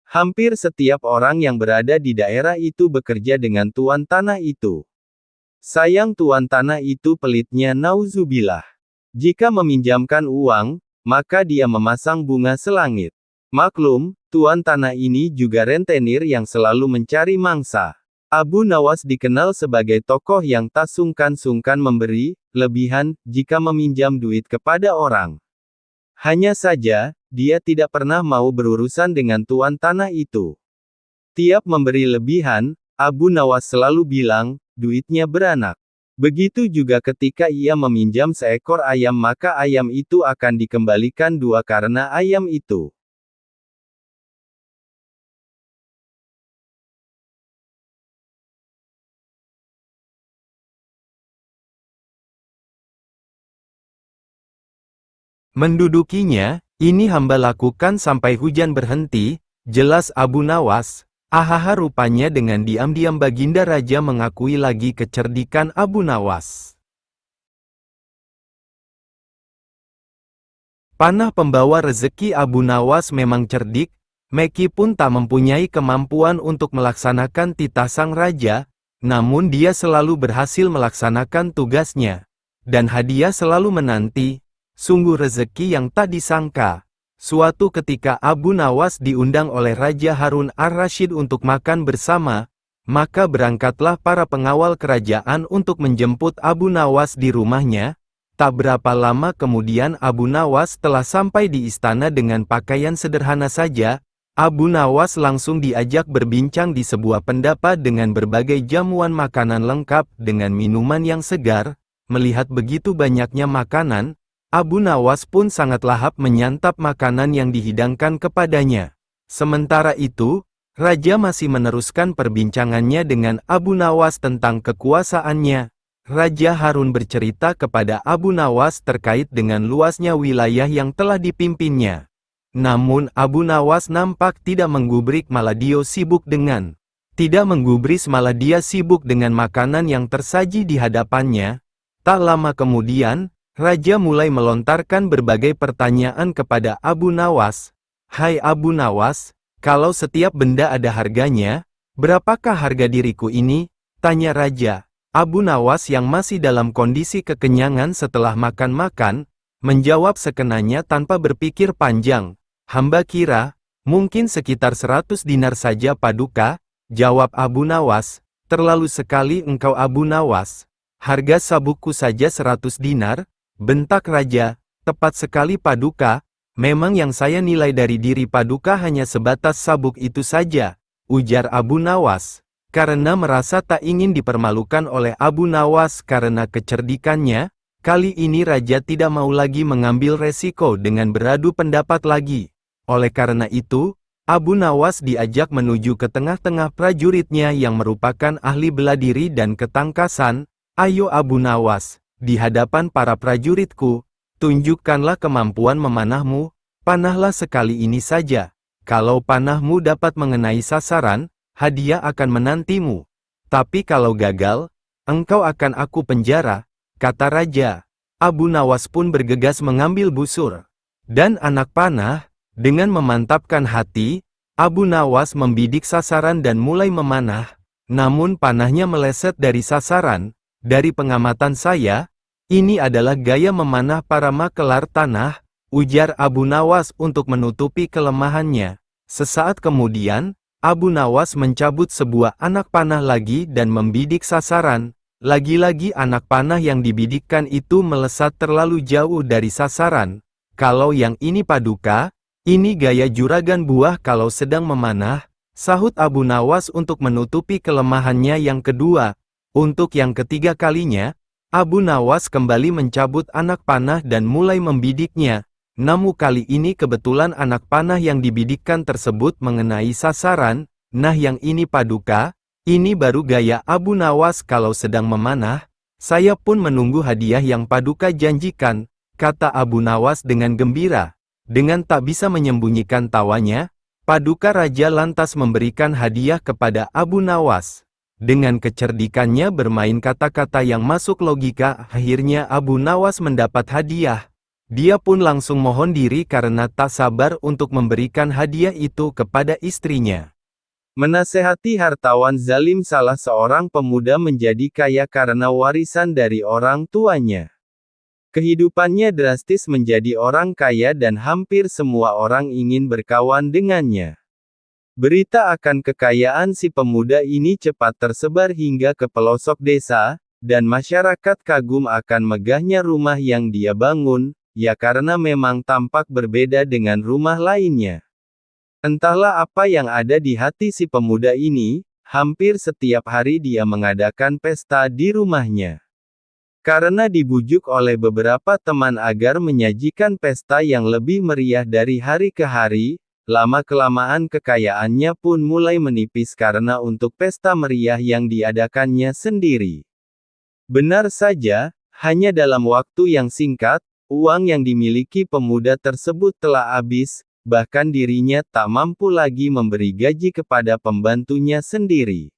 Hampir setiap orang yang berada di daerah itu bekerja dengan tuan tanah itu. Sayang tuan tanah itu pelitnya nauzubillah. Jika meminjamkan uang, maka dia memasang bunga selangit. Maklum, tuan tanah ini juga rentenir yang selalu mencari mangsa. Abu Nawas dikenal sebagai tokoh yang tak sungkan-sungkan memberi lebihan jika meminjam duit kepada orang. Hanya saja, dia tidak pernah mau berurusan dengan tuan tanah itu. Tiap memberi lebihan, Abu Nawas selalu bilang, duitnya beranak. Begitu juga ketika ia meminjam seekor ayam maka ayam itu akan dikembalikan dua karena ayam itu Mendudukinya, ini hamba lakukan sampai hujan berhenti, jelas Abu Nawas. Ahaha, rupanya dengan diam-diam Baginda Raja mengakui lagi kecerdikan Abu Nawas. Panah pembawa rezeki Abu Nawas memang cerdik, meskipun tak mempunyai kemampuan untuk melaksanakan titah sang raja, namun dia selalu berhasil melaksanakan tugasnya. Dan hadiah selalu menanti, sungguh rezeki yang tak disangka. Suatu ketika Abu Nawas diundang oleh Raja Harun ar-Rasyid untuk makan bersama, maka berangkatlah para pengawal kerajaan untuk menjemput Abu Nawas di rumahnya. Tak berapa lama kemudian Abu Nawas telah sampai di istana dengan pakaian sederhana saja. Abu Nawas langsung diajak berbincang di sebuah pendapa dengan berbagai jamuan makanan lengkap dengan minuman yang segar. Melihat begitu banyaknya makanan, Abu Nawas pun sangat lahap menyantap makanan yang dihidangkan kepadanya. Sementara itu, Raja masih meneruskan perbincangannya dengan Abu Nawas tentang kekuasaannya. Raja Harun bercerita kepada Abu Nawas terkait dengan luasnya wilayah yang telah dipimpinnya. Namun Abu Nawas nampak tidak menggubris, malah dia sibuk dengan makanan yang tersaji di hadapannya. Tak lama kemudian, Raja mulai melontarkan berbagai pertanyaan kepada Abu Nawas. Hai Abu Nawas, kalau setiap benda ada harganya, berapakah harga diriku ini? Tanya Raja. Abu Nawas yang masih dalam kondisi kekenyangan setelah makan-makan, menjawab sekenanya tanpa berpikir panjang. Hamba kira, mungkin sekitar 100 dinar saja Paduka, jawab Abu Nawas. Terlalu sekali engkau Abu Nawas. Harga sabukku saja 100 dinar, bentak Raja. Tepat sekali Paduka, memang yang saya nilai dari diri Paduka hanya sebatas sabuk itu saja, ujar Abu Nawas. Karena merasa tak ingin dipermalukan oleh Abu Nawas karena kecerdikannya, kali ini Raja tidak mau lagi mengambil resiko dengan beradu pendapat lagi. Oleh karena itu, Abu Nawas diajak menuju ke tengah-tengah prajuritnya yang merupakan ahli bela diri dan ketangkasan. Ayo Abu Nawas, di hadapan para prajuritku, tunjukkanlah kemampuan memanahmu, panahlah sekali ini saja. Kalau panahmu dapat mengenai sasaran, hadiah akan menantimu. Tapi kalau gagal, engkau akan aku penjara, kata Raja. Abu Nawas pun bergegas mengambil busur dan anak panah. Dengan memantapkan hati, Abu Nawas membidik sasaran dan mulai memanah. Namun panahnya meleset dari sasaran. Dari pengamatan saya, ini adalah gaya memanah para makelar tanah, ujar Abu Nawas untuk menutupi kelemahannya. Sesaat kemudian, Abu Nawas mencabut sebuah anak panah lagi dan membidik sasaran. Lagi-lagi anak panah yang dibidikkan itu melesat terlalu jauh dari sasaran. Kalau yang ini Paduka, ini gaya juragan buah kalau sedang memanah, sahut Abu Nawas untuk menutupi kelemahannya yang kedua. Untuk yang ketiga kalinya, Abu Nawas kembali mencabut anak panah dan mulai membidiknya. Namun kali ini kebetulan anak panah yang dibidikkan tersebut mengenai sasaran. Nah yang ini Paduka, ini baru gaya Abu Nawas kalau sedang memanah. Saya pun menunggu hadiah yang Paduka janjikan, kata Abu Nawas dengan gembira. Dengan tak bisa menyembunyikan tawanya, Paduka Raja lantas memberikan hadiah kepada Abu Nawas. Dengan kecerdikannya bermain kata-kata yang masuk logika, akhirnya Abu Nawas mendapat hadiah. Dia pun langsung mohon diri karena tak sabar untuk memberikan hadiah itu kepada istrinya. Menasehati hartawan zalim, salah seorang pemuda menjadi kaya karena warisan dari orang tuanya. Kehidupannya drastis menjadi orang kaya dan hampir semua orang ingin berkawan dengannya. Berita akan kekayaan si pemuda ini cepat tersebar hingga ke pelosok desa, dan masyarakat kagum akan megahnya rumah yang dia bangun, ya karena memang tampak berbeda dengan rumah lainnya. Entahlah apa yang ada di hati si pemuda ini, hampir setiap hari dia mengadakan pesta di rumahnya. Karena dibujuk oleh beberapa teman agar menyajikan pesta yang lebih meriah dari hari ke hari, lama-kelamaan kekayaannya pun mulai menipis karena untuk pesta meriah yang diadakannya sendiri. Benar saja, hanya dalam waktu yang singkat, uang yang dimiliki pemuda tersebut telah habis, bahkan dirinya tak mampu lagi memberi gaji kepada pembantunya sendiri.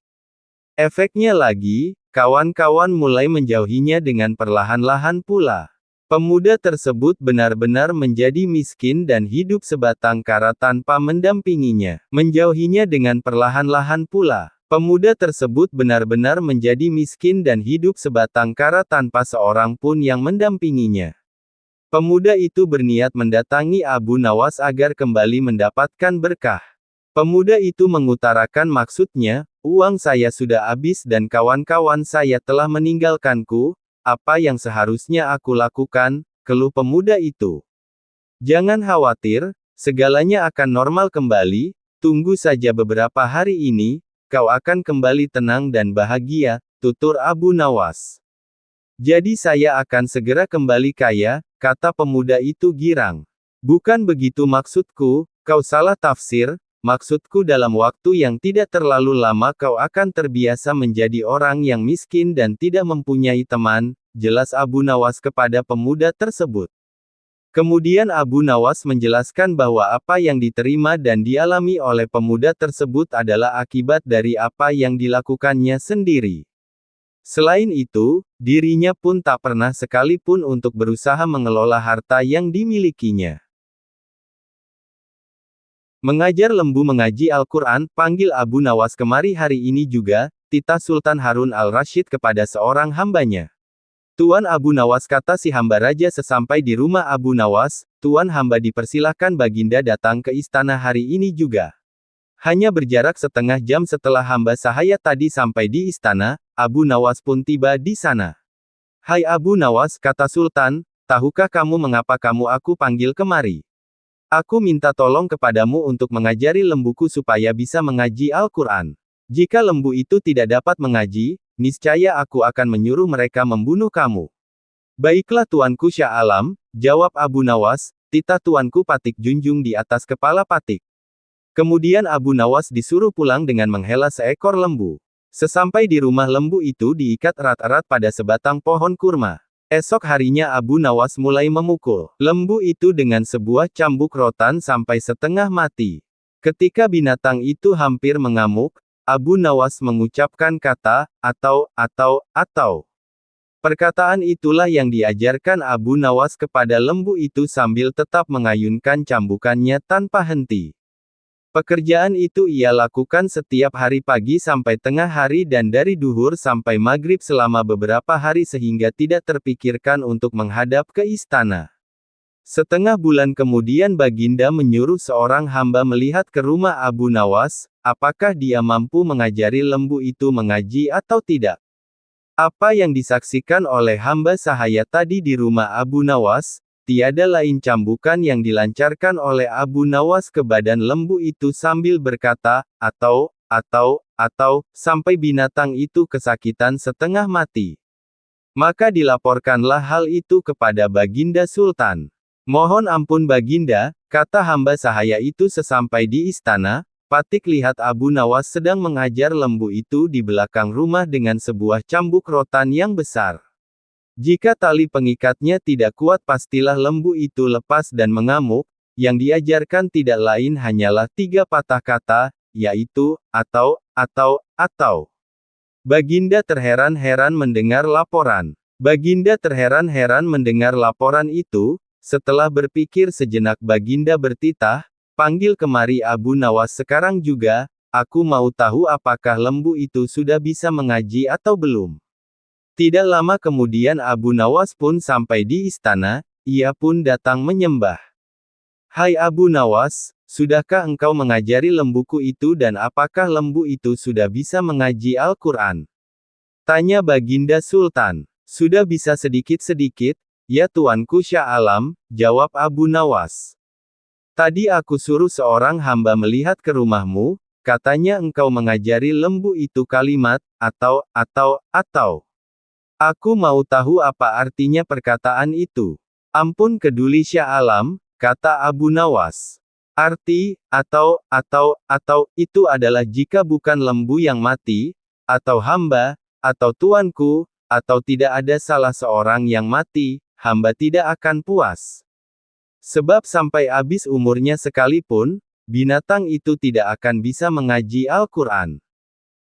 Efeknya lagi, kawan-kawan mulai menjauhinya dengan perlahan-lahan pula. Pemuda tersebut benar-benar menjadi miskin dan hidup sebatang kara tanpa mendampinginya. Menjauhinya dengan perlahan-lahan pula. Pemuda tersebut benar-benar menjadi miskin dan hidup sebatang kara tanpa seorang pun yang mendampinginya. Pemuda itu berniat mendatangi Abu Nawas agar kembali mendapatkan berkah. Pemuda itu mengutarakan maksudnya, uang saya sudah habis dan kawan-kawan saya telah meninggalkanku, apa yang seharusnya aku lakukan, keluh pemuda itu. Jangan khawatir, segalanya akan normal kembali, tunggu saja beberapa hari ini, kau akan kembali tenang dan bahagia, tutur Abu Nawas. Jadi saya akan segera kembali kaya, kata pemuda itu girang. Bukan begitu maksudku, kau salah tafsir, maksudku dalam waktu yang tidak terlalu lama kau akan terbiasa menjadi orang yang miskin dan tidak mempunyai teman, jelas Abu Nawas kepada pemuda tersebut. Kemudian Abu Nawas menjelaskan bahwa apa yang diterima dan dialami oleh pemuda tersebut adalah akibat dari apa yang dilakukannya sendiri. Selain itu, dirinya pun tak pernah sekalipun untuk berusaha mengelola harta yang dimilikinya. Mengajar lembu mengaji Al-Quran, panggil Abu Nawas kemari hari ini juga, titah Sultan Harun al-Rasyid kepada seorang hambanya. Tuan Abu Nawas, kata si hamba raja sesampai di rumah Abu Nawas, tuan hamba dipersilahkan Baginda datang ke istana hari ini juga. Hanya berjarak setengah jam setelah hamba sahaya tadi sampai di istana, Abu Nawas pun tiba di sana. Hai Abu Nawas, kata Sultan, tahukah kamu mengapa aku panggil kemari? Aku minta tolong kepadamu untuk mengajari lembuku supaya bisa mengaji Al-Quran. Jika lembu itu tidak dapat mengaji, niscaya aku akan menyuruh mereka membunuh kamu. Baiklah tuanku Syah Alam, jawab Abu Nawas, titah tuanku patik junjung di atas kepala patik. Kemudian Abu Nawas disuruh pulang dengan menghela seekor lembu. Sesampai di rumah lembu itu diikat erat-erat pada sebatang pohon kurma. Esok harinya Abu Nawas mulai memukul lembu itu dengan sebuah cambuk rotan sampai setengah mati. Ketika binatang itu hampir mengamuk, Abu Nawas mengucapkan kata, atau. Perkataan itulah yang diajarkan Abu Nawas kepada lembu itu sambil tetap mengayunkan cambukannya tanpa henti. Pekerjaan itu ia lakukan setiap hari pagi sampai tengah hari dan dari duhur sampai maghrib selama beberapa hari sehingga tidak terpikirkan untuk menghadap ke istana. Setengah bulan kemudian Baginda menyuruh seorang hamba melihat ke rumah Abu Nawas, apakah dia mampu mengajari lembu itu mengaji atau tidak. Apa yang disaksikan oleh hamba sahaya tadi di rumah Abu Nawas, tiada lain cambukan yang dilancarkan oleh Abu Nawas ke badan lembu itu sambil berkata, atau, sampai binatang itu kesakitan setengah mati. Maka dilaporkanlah hal itu kepada Baginda Sultan. Mohon ampun Baginda, kata hamba sahaya itu sesampai di istana, patik lihat Abu Nawas sedang mengajar lembu itu di belakang rumah dengan sebuah cambuk rotan yang besar. Jika tali pengikatnya tidak kuat pastilah lembu itu lepas dan mengamuk, yang diajarkan tidak lain hanyalah 3 patah kata, yaitu, atau. Baginda terheran-heran mendengar laporan. Baginda terheran-heran mendengar laporan itu, setelah berpikir sejenak Baginda bertitah, panggil kemari Abu Nawas sekarang juga, aku mau tahu apakah lembu itu sudah bisa mengaji atau belum. Tidak lama kemudian Abu Nawas pun sampai di istana, ia pun datang menyembah. Hai Abu Nawas, sudahkah engkau mengajari lembuku itu dan apakah lembu itu sudah bisa mengaji Al-Quran? Tanya Baginda Sultan. Sudah bisa sedikit-sedikit, ya tuanku Syah Alam, jawab Abu Nawas. Tadi aku suruh seorang hamba melihat ke rumahmu, katanya engkau mengajari lembu itu kalimat, atau. Aku mau tahu apa artinya perkataan itu. Ampun keduli Syah Alam, kata Abu Nawas. Arti, atau, itu adalah jika bukan lembu yang mati, atau hamba, atau tuanku, atau tidak ada salah seorang yang mati, hamba tidak akan puas. Sebab sampai habis umurnya sekalipun, binatang itu tidak akan bisa mengaji Al-Quran.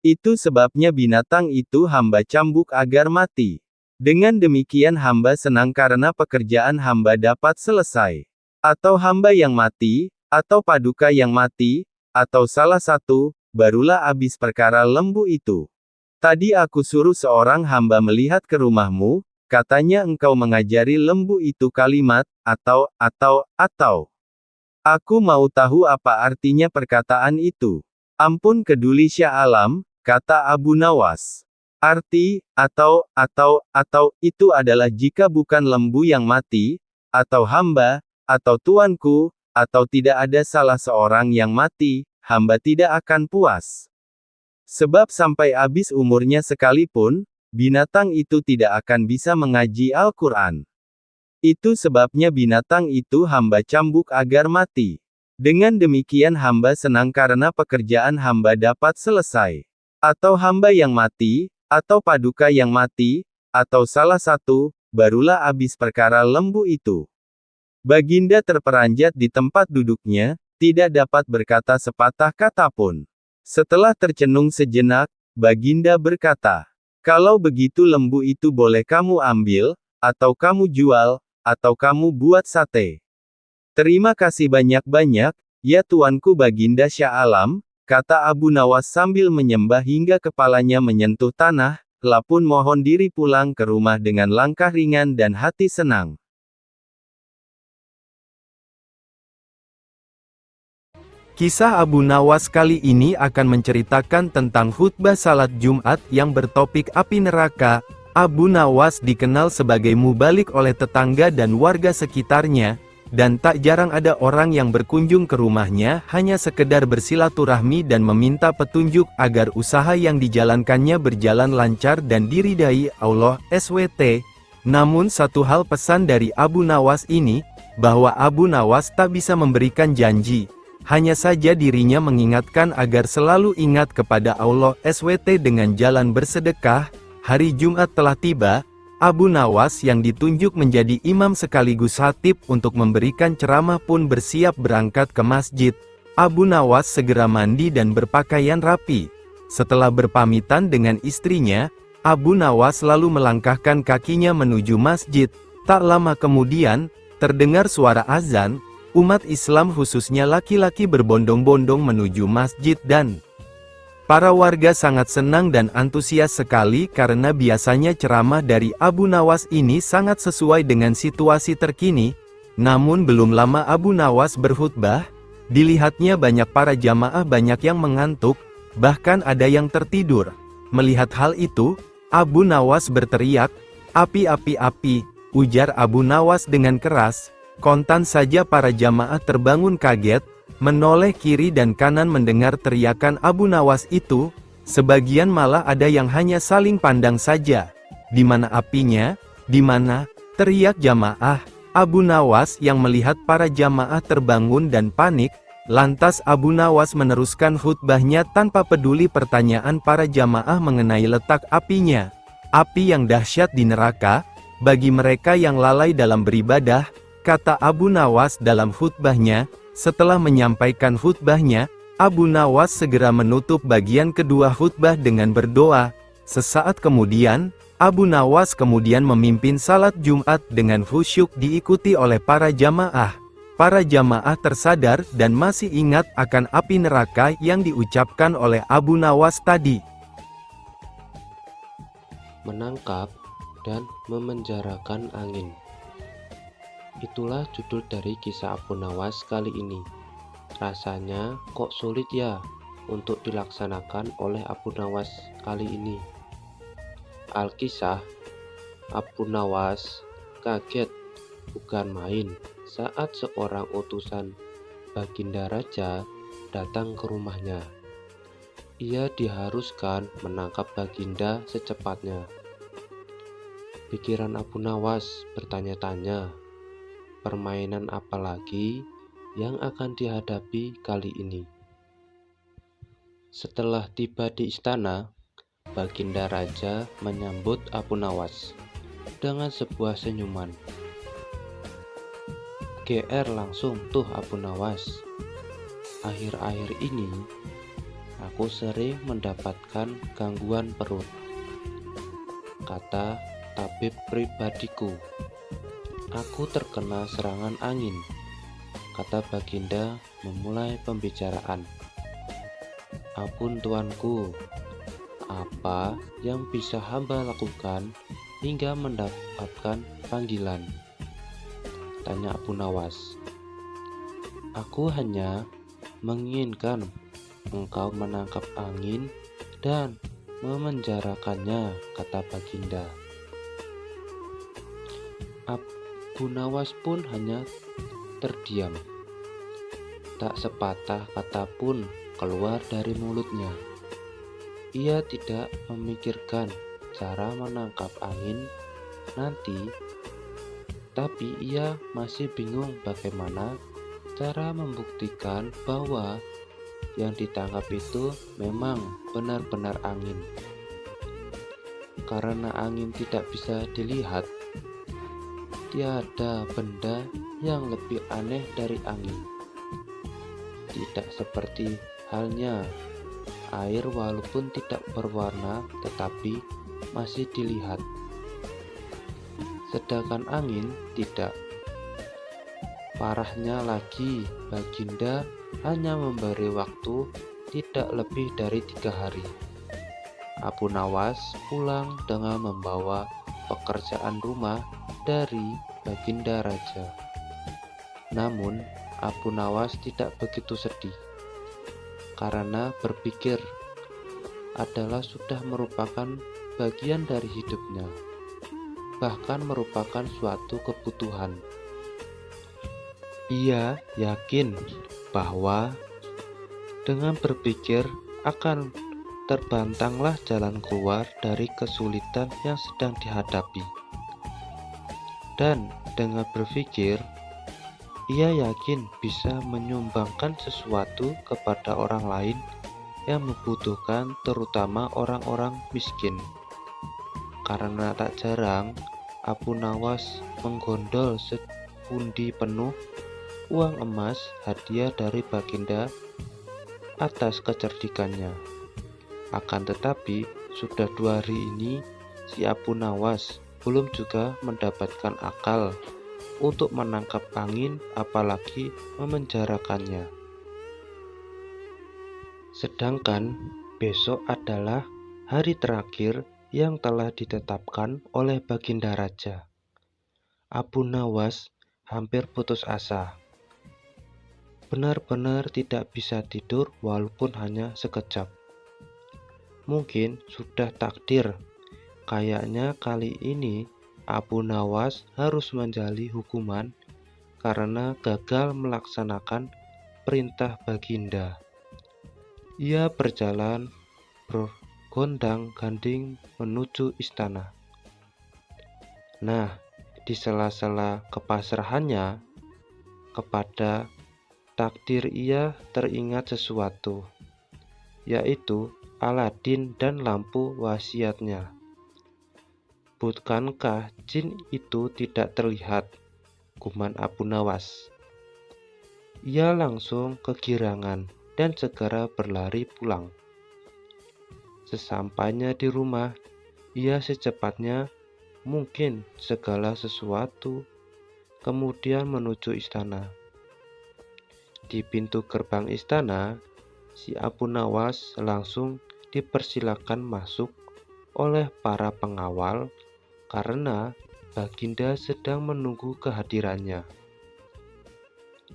Itu sebabnya binatang itu hamba cambuk agar mati. Dengan demikian hamba senang karena pekerjaan hamba dapat selesai. Atau hamba yang mati, atau paduka yang mati, atau salah satu, barulah habis perkara lembu itu. Tadi aku suruh seorang hamba melihat ke rumahmu, katanya engkau mengajari lembu itu kalimat, atau. Aku mau tahu apa artinya perkataan itu. Ampun keduli Syah Alam, kata Abu Nawas. Arti, atau, itu adalah jika bukan lembu yang mati, atau hamba, atau tuanku, atau tidak ada salah seorang yang mati, hamba tidak akan puas. Sebab sampai habis umurnya sekalipun, binatang itu tidak akan bisa mengaji Al-Quran. Itu sebabnya binatang itu hamba cambuk agar mati. Dengan demikian hamba senang karena pekerjaan hamba dapat selesai. Atau hamba yang mati, atau paduka yang mati, atau salah satu, barulah habis perkara lembu itu. Baginda terperanjat di tempat duduknya, tidak dapat berkata sepatah kata pun. Setelah tercenung sejenak, Baginda berkata, "Kalau begitu lembu itu boleh kamu ambil, atau kamu jual, atau kamu buat sate." "Terima kasih banyak-banyak, ya tuanku Baginda Syah Alam," kata Abu Nawas sambil menyembah hingga kepalanya menyentuh tanah, lapun mohon diri pulang ke rumah dengan langkah ringan dan hati senang. Kisah Abu Nawas kali ini akan menceritakan tentang khutbah salat Jumat yang bertopik api neraka. Abu Nawas dikenal sebagai mubalik oleh tetangga dan warga sekitarnya, dan tak jarang ada orang yang berkunjung ke rumahnya hanya sekedar bersilaturahmi dan meminta petunjuk agar usaha yang dijalankannya berjalan lancar dan diridai Allah SWT. Namun satu hal pesan dari Abu Nawas ini, bahwa Abu Nawas tak bisa memberikan janji. Hanya saja dirinya mengingatkan agar selalu ingat kepada Allah SWT dengan jalan bersedekah. Hari Jumat telah tiba, Abu Nawas yang ditunjuk menjadi imam sekaligus khatib untuk memberikan ceramah pun bersiap berangkat ke masjid. Abu Nawas segera mandi dan berpakaian rapi. Setelah berpamitan dengan istrinya, Abu Nawas lalu melangkahkan kakinya menuju masjid. Tak lama kemudian, terdengar suara azan. Umat Islam khususnya laki-laki berbondong-bondong menuju masjid dan para warga sangat senang dan antusias sekali karena biasanya ceramah dari Abu Nawas ini sangat sesuai dengan situasi terkini. Namun belum lama Abu Nawas berkhutbah, dilihatnya banyak para jamaah banyak yang mengantuk, bahkan ada yang tertidur. Melihat hal itu, Abu Nawas berteriak, "Api, api, api," ujar Abu Nawas dengan keras. Kontan saja para jamaah terbangun kaget, menoleh kiri dan kanan mendengar teriakan Abu Nawas itu. Sebagian malah ada yang hanya saling pandang saja. "Di mana apinya? Di mana?" teriak jamaah. Abu Nawas yang melihat para jamaah terbangun dan panik, lantas Abu Nawas meneruskan khutbahnya tanpa peduli pertanyaan para jamaah mengenai letak apinya. "Api yang dahsyat di neraka, bagi mereka yang lalai dalam beribadah," kata Abu Nawas dalam khutbahnya. Setelah menyampaikan khutbahnya, Abu Nawas segera menutup bagian kedua khutbah dengan berdoa. Sesaat kemudian, Abu Nawas kemudian memimpin salat Jumat dengan khusyuk diikuti oleh para jamaah. Para jamaah tersadar dan masih ingat akan api neraka yang diucapkan oleh Abu Nawas tadi. Menangkap dan memenjarakan angin. Itulah judul dari kisah Abu Nawas kali ini. Rasanya kok sulit ya untuk dilaksanakan oleh Abu Nawas kali ini. Alkisah, Abu Nawas kaget bukan main saat seorang utusan Baginda Raja datang ke rumahnya. Ia diharuskan menangkap Baginda secepatnya. Pikiran Abu Nawas bertanya-tanya, permainan apa lagi yang akan dihadapi kali ini? Setelah tiba di istana, Baginda Raja menyambut Abu Nawas dengan sebuah senyuman. GR langsung tuh Abu Nawas. Akhir-akhir ini aku sering mendapatkan gangguan perut, kata tabib pribadiku. Aku terkena serangan angin, kata Baginda memulai pembicaraan. Ampun tuanku, apa yang bisa hamba lakukan hingga mendapatkan panggilan? Tanya Abu Nawas. Aku hanya menginginkan engkau menangkap angin dan memenjarakannya, kata Baginda. Abu Nawas pun hanya terdiam. Tak sepatah kata pun keluar dari mulutnya. Ia tidak memikirkan cara menangkap angin nanti, tapi ia masih bingung bagaimana cara membuktikan bahwa yang ditangkap itu memang benar-benar angin. Karena angin tidak bisa dilihat, tiada benda yang lebih aneh dari angin. Tidak seperti halnya air, walaupun tidak berwarna tetapi masih dilihat. Sedangkan angin tidak. Parahnya lagi, Baginda hanya memberi waktu tidak lebih dari 3 hari. Abu Nawas pulang dengan membawa pekerjaan rumah dari Baginda Raja. Namun Abu Nawas tidak begitu sedih, karena berpikir adalah sudah merupakan bagian dari hidupnya, bahkan merupakan suatu kebutuhan. Ia yakin bahwa dengan berpikir akan terbantanglah jalan keluar dari kesulitan yang sedang dihadapi. Dan dengan berpikir, ia yakin bisa menyumbangkan sesuatu kepada orang lain yang membutuhkan, terutama orang-orang miskin. Karena tak jarang Abu Nawas menggondol sepundi penuh uang emas hadiah dari Baginda atas kecerdikannya. Akan tetapi sudah 2 hari ini si Abu Nawas belum juga mendapatkan akal untuk menangkap angin, apalagi memenjarakannya. Sedangkan besok adalah hari terakhir yang telah ditetapkan oleh Baginda Raja. Abu Nawas hampir putus asa. Benar-benar tidak bisa tidur walaupun hanya sekejap. Mungkin sudah takdir. Kayaknya kali ini Abu Nawas harus menjalani hukuman karena gagal melaksanakan perintah Baginda. Ia berjalan bergondang-ganting menuju istana. Nah, di sela-sela kepasrahannya kepada takdir, ia teringat sesuatu, yaitu Aladin dan lampu wasiatnya. Bukankah jin itu tidak terlihat? Guman Abu Nawas. Ia langsung kegirangan dan segera berlari pulang. Sesampainya di rumah, ia secepatnya mungkin segala sesuatu, kemudian menuju istana. Di pintu gerbang istana, si Abu Nawas langsung dipersilakan masuk oleh para pengawal karena Baginda sedang menunggu kehadirannya.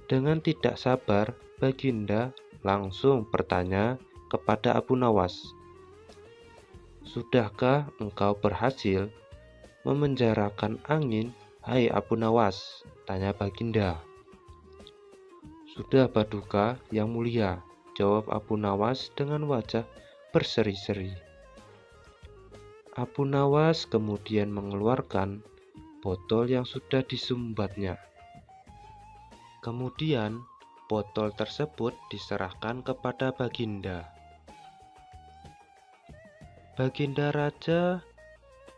Dengan tidak sabar, Baginda langsung bertanya kepada Abu Nawas, "Sudahkah engkau berhasil memenjarakan angin, hai Abu Nawas?" tanya Baginda. "Sudah Paduka yang mulia," jawab Abu Nawas dengan wajah berseri-seri. Abu Nawas kemudian mengeluarkan botol yang sudah disumbatnya. Kemudian botol tersebut diserahkan kepada Baginda. Baginda Raja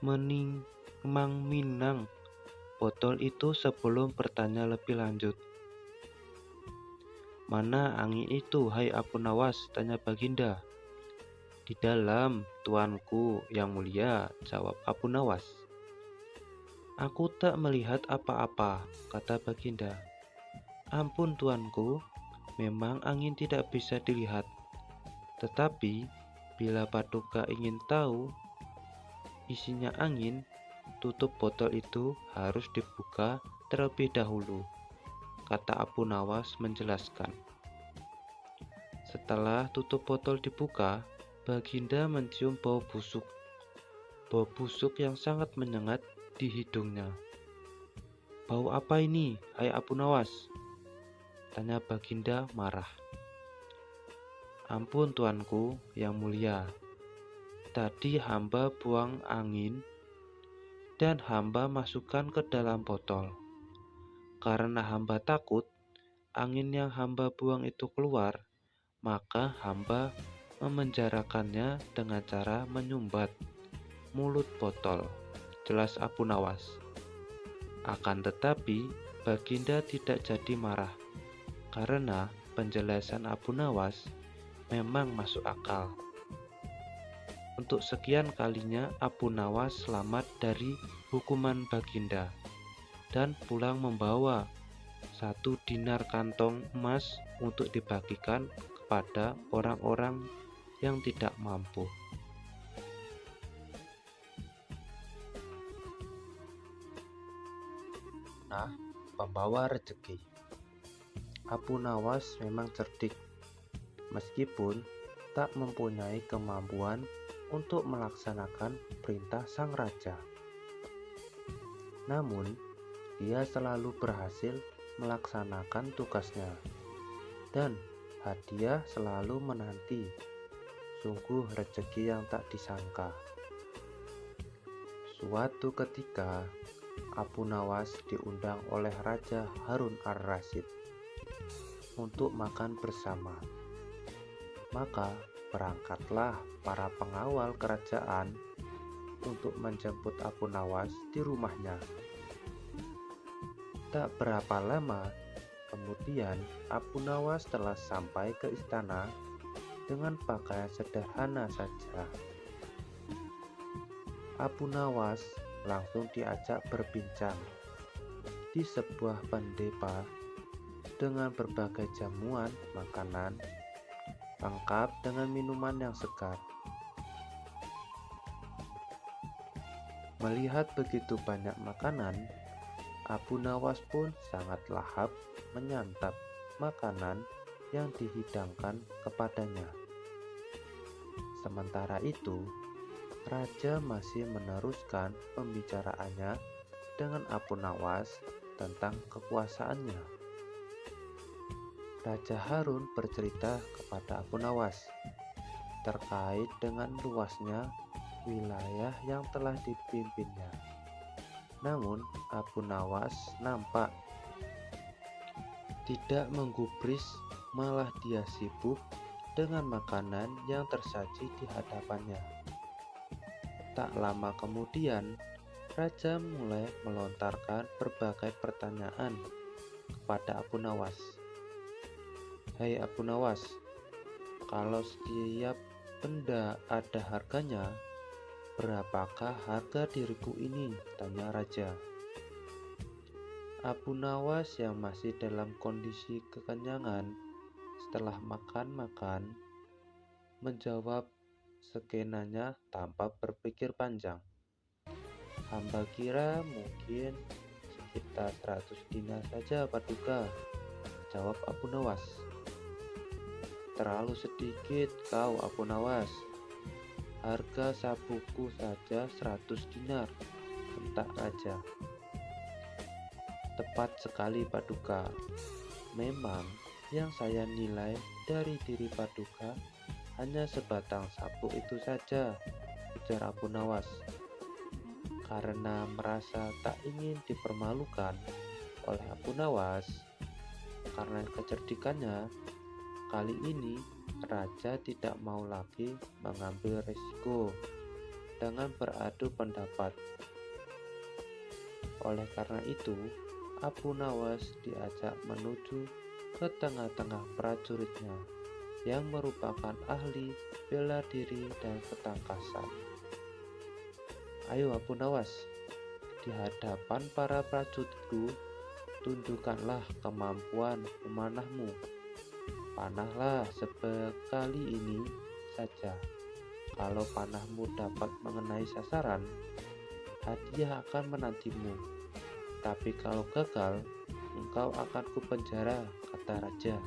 menimang-minang botol itu sebelum bertanya lebih lanjut. "Mana angin itu, hai Apu Nawas?" tanya Baginda. "Di dalam, tuanku yang mulia," jawab Apu Nawas. "Aku tak melihat apa-apa," kata Baginda. "Ampun tuanku, memang angin tidak bisa dilihat. Tetapi, bila Paduka ingin tahu isinya angin, tutup botol itu harus dibuka terlebih dahulu," kata Apu Nawas menjelaskan. Setelah tutup botol dibuka, Baginda mencium bau busuk. Bau busuk yang sangat menyengat di hidungnya. "Bau apa ini, hai Apu Nawas?" tanya Baginda marah. "Ampun tuanku yang mulia, tadi hamba buang angin dan hamba masukkan ke dalam botol. Karena hamba takut angin yang hamba buang itu keluar, maka hamba memenjarakannya dengan cara menyumbat mulut botol," jelas Apu Nawas. Akan tetapi, Baginda tidak jadi marah, karena penjelasan Apu Nawas memang masuk akal. Untuk sekian kalinya Apu Nawas selamat dari hukuman Baginda dan pulang membawa 1 dinar kantong emas untuk dibagikan kepada orang-orang yang tidak mampu. Nah, pembawa rezeki. Apu Nawas memang cerdik, meskipun tak mempunyai kemampuan untuk melaksanakan perintah sang raja. Namun, dia selalu berhasil melaksanakan tugasnya, dan hadiah selalu menanti. Sungguh rezeki yang tak disangka. Suatu ketika, Apu Nawas diundang oleh Raja Harun ar-Rasyid untuk makan bersama. Maka berangkatlah para pengawal kerajaan untuk menjemput Apu Nawas di rumahnya. Tak berapa lama kemudian Apu Nawas telah sampai ke istana dengan pakaian sederhana saja. Apu Nawas langsung diajak berbincang di sebuah pendepa dengan berbagai jamuan makanan, lengkap dengan minuman yang segar. Melihat begitu banyak makanan, Apu Nawas pun sangat lahap menyantap makanan yang dihidangkan kepadanya. Sementara itu, Raja masih meneruskan pembicaraannya dengan Apu Nawas tentang kekuasaannya. Raja Harun bercerita kepada Apu Nawas terkait dengan luasnya wilayah yang telah dipimpinnya. Namun, Apu Nawas nampak tidak menggubris, malah dia sibuk dengan makanan yang tersaji di hadapannya. Tak lama kemudian, Raja mulai melontarkan berbagai pertanyaan kepada Apu Nawas. "Hai Apu Nawas, kalau setiap benda ada harganya, berapakah harga diriku ini?" tanya Raja. Apu Nawas yang masih dalam kondisi kekenyangan setelah makan-makan menjawab skenanya tanpa berpikir panjang. "Hamba kira mungkin sekitar 100 dinar saja Paduka," jawab Apu Nawas. "Terlalu sedikit kau Apu Nawas. Harga sapuku saja 100 dinar, bentak Raja. "Tepat sekali Paduka. Memang yang saya nilai dari diri Paduka hanya sebatang sabuk itu saja," ujar Apu Nawas. Karena merasa tak ingin dipermalukan oleh Apu Nawas karena kecerdikannya, kali ini Raja tidak mau lagi mengambil risiko dengan beradu pendapat. Oleh karena itu, Apu Nawas diajak menuju ke tengah-tengah prajuritnya yang merupakan ahli bela diri dan ketangkasan. Ayo Abu Nawas, di hadapan para prajuritku, tunjukkanlah kemampuan memanahmu. Panahlah sekali ini saja. Kalau panahmu dapat mengenai sasaran, hadiah akan menantimu. Tapi kalau gagal, engkau akan kupenjara, kata raja.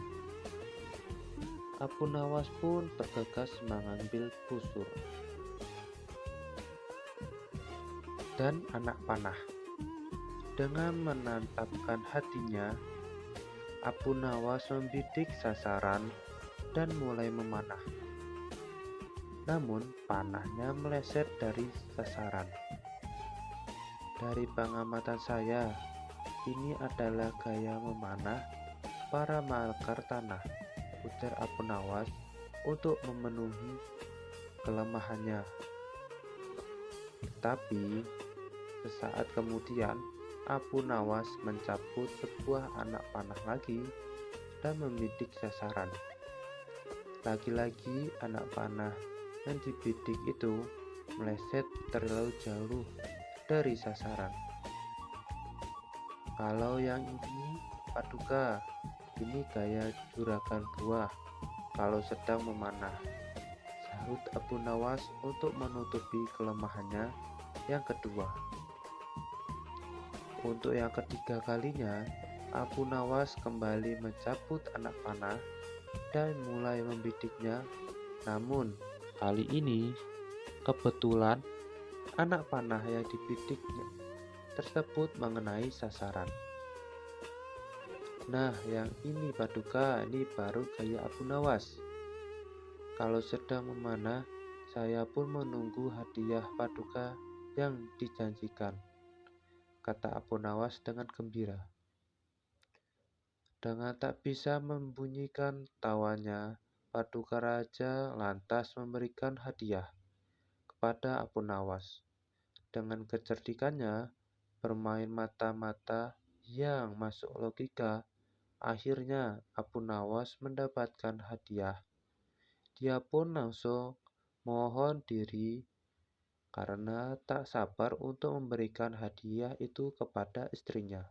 Abu Nawas pun bergegas mengambil busur dan anak panah. Dengan menantapkan hatinya, Abu Nawas membidik sasaran dan mulai memanah. Namun panahnya meleset dari sasaran. Dari pengamatan saya, ini adalah gaya memanah para malakar tanah, ujar Abu Nawas untuk memenuhi kelemahannya. Tetapi sesaat kemudian Abu Nawas mencabut sebuah anak panah lagi dan membidik sasaran. Lagi-lagi anak panah yang dibidik itu meleset terlalu jauh dari sasaran. Kalau yang ini Paduka, ini gaya juragan buah kalau sedang memanah, sahut Abu Nawas untuk menutupi kelemahannya yang kedua. Untuk yang ketiga kalinya, Abu Nawas kembali mencabut anak panah dan mulai membidiknya. Namun, kali ini kebetulan anak panah yang dibidiknya tersebut mengenai sasaran. Nah, yang ini Paduka, ini baru gaya Abu Nawas. Kalau sedang memanah, saya pun menunggu hadiah Paduka yang dijanjikan, kata Abu Nawas dengan gembira. Dengan tak bisa membunyikan tawanya, Paduka Raja lantas memberikan hadiah kepada Abu Nawas. Dengan kecerdikannya, bermain mata-mata yang masuk logika, akhirnya Abu Nawas mendapatkan hadiah. Dia pun langsung mohon diri karena tak sabar untuk memberikan hadiah itu kepada istrinya.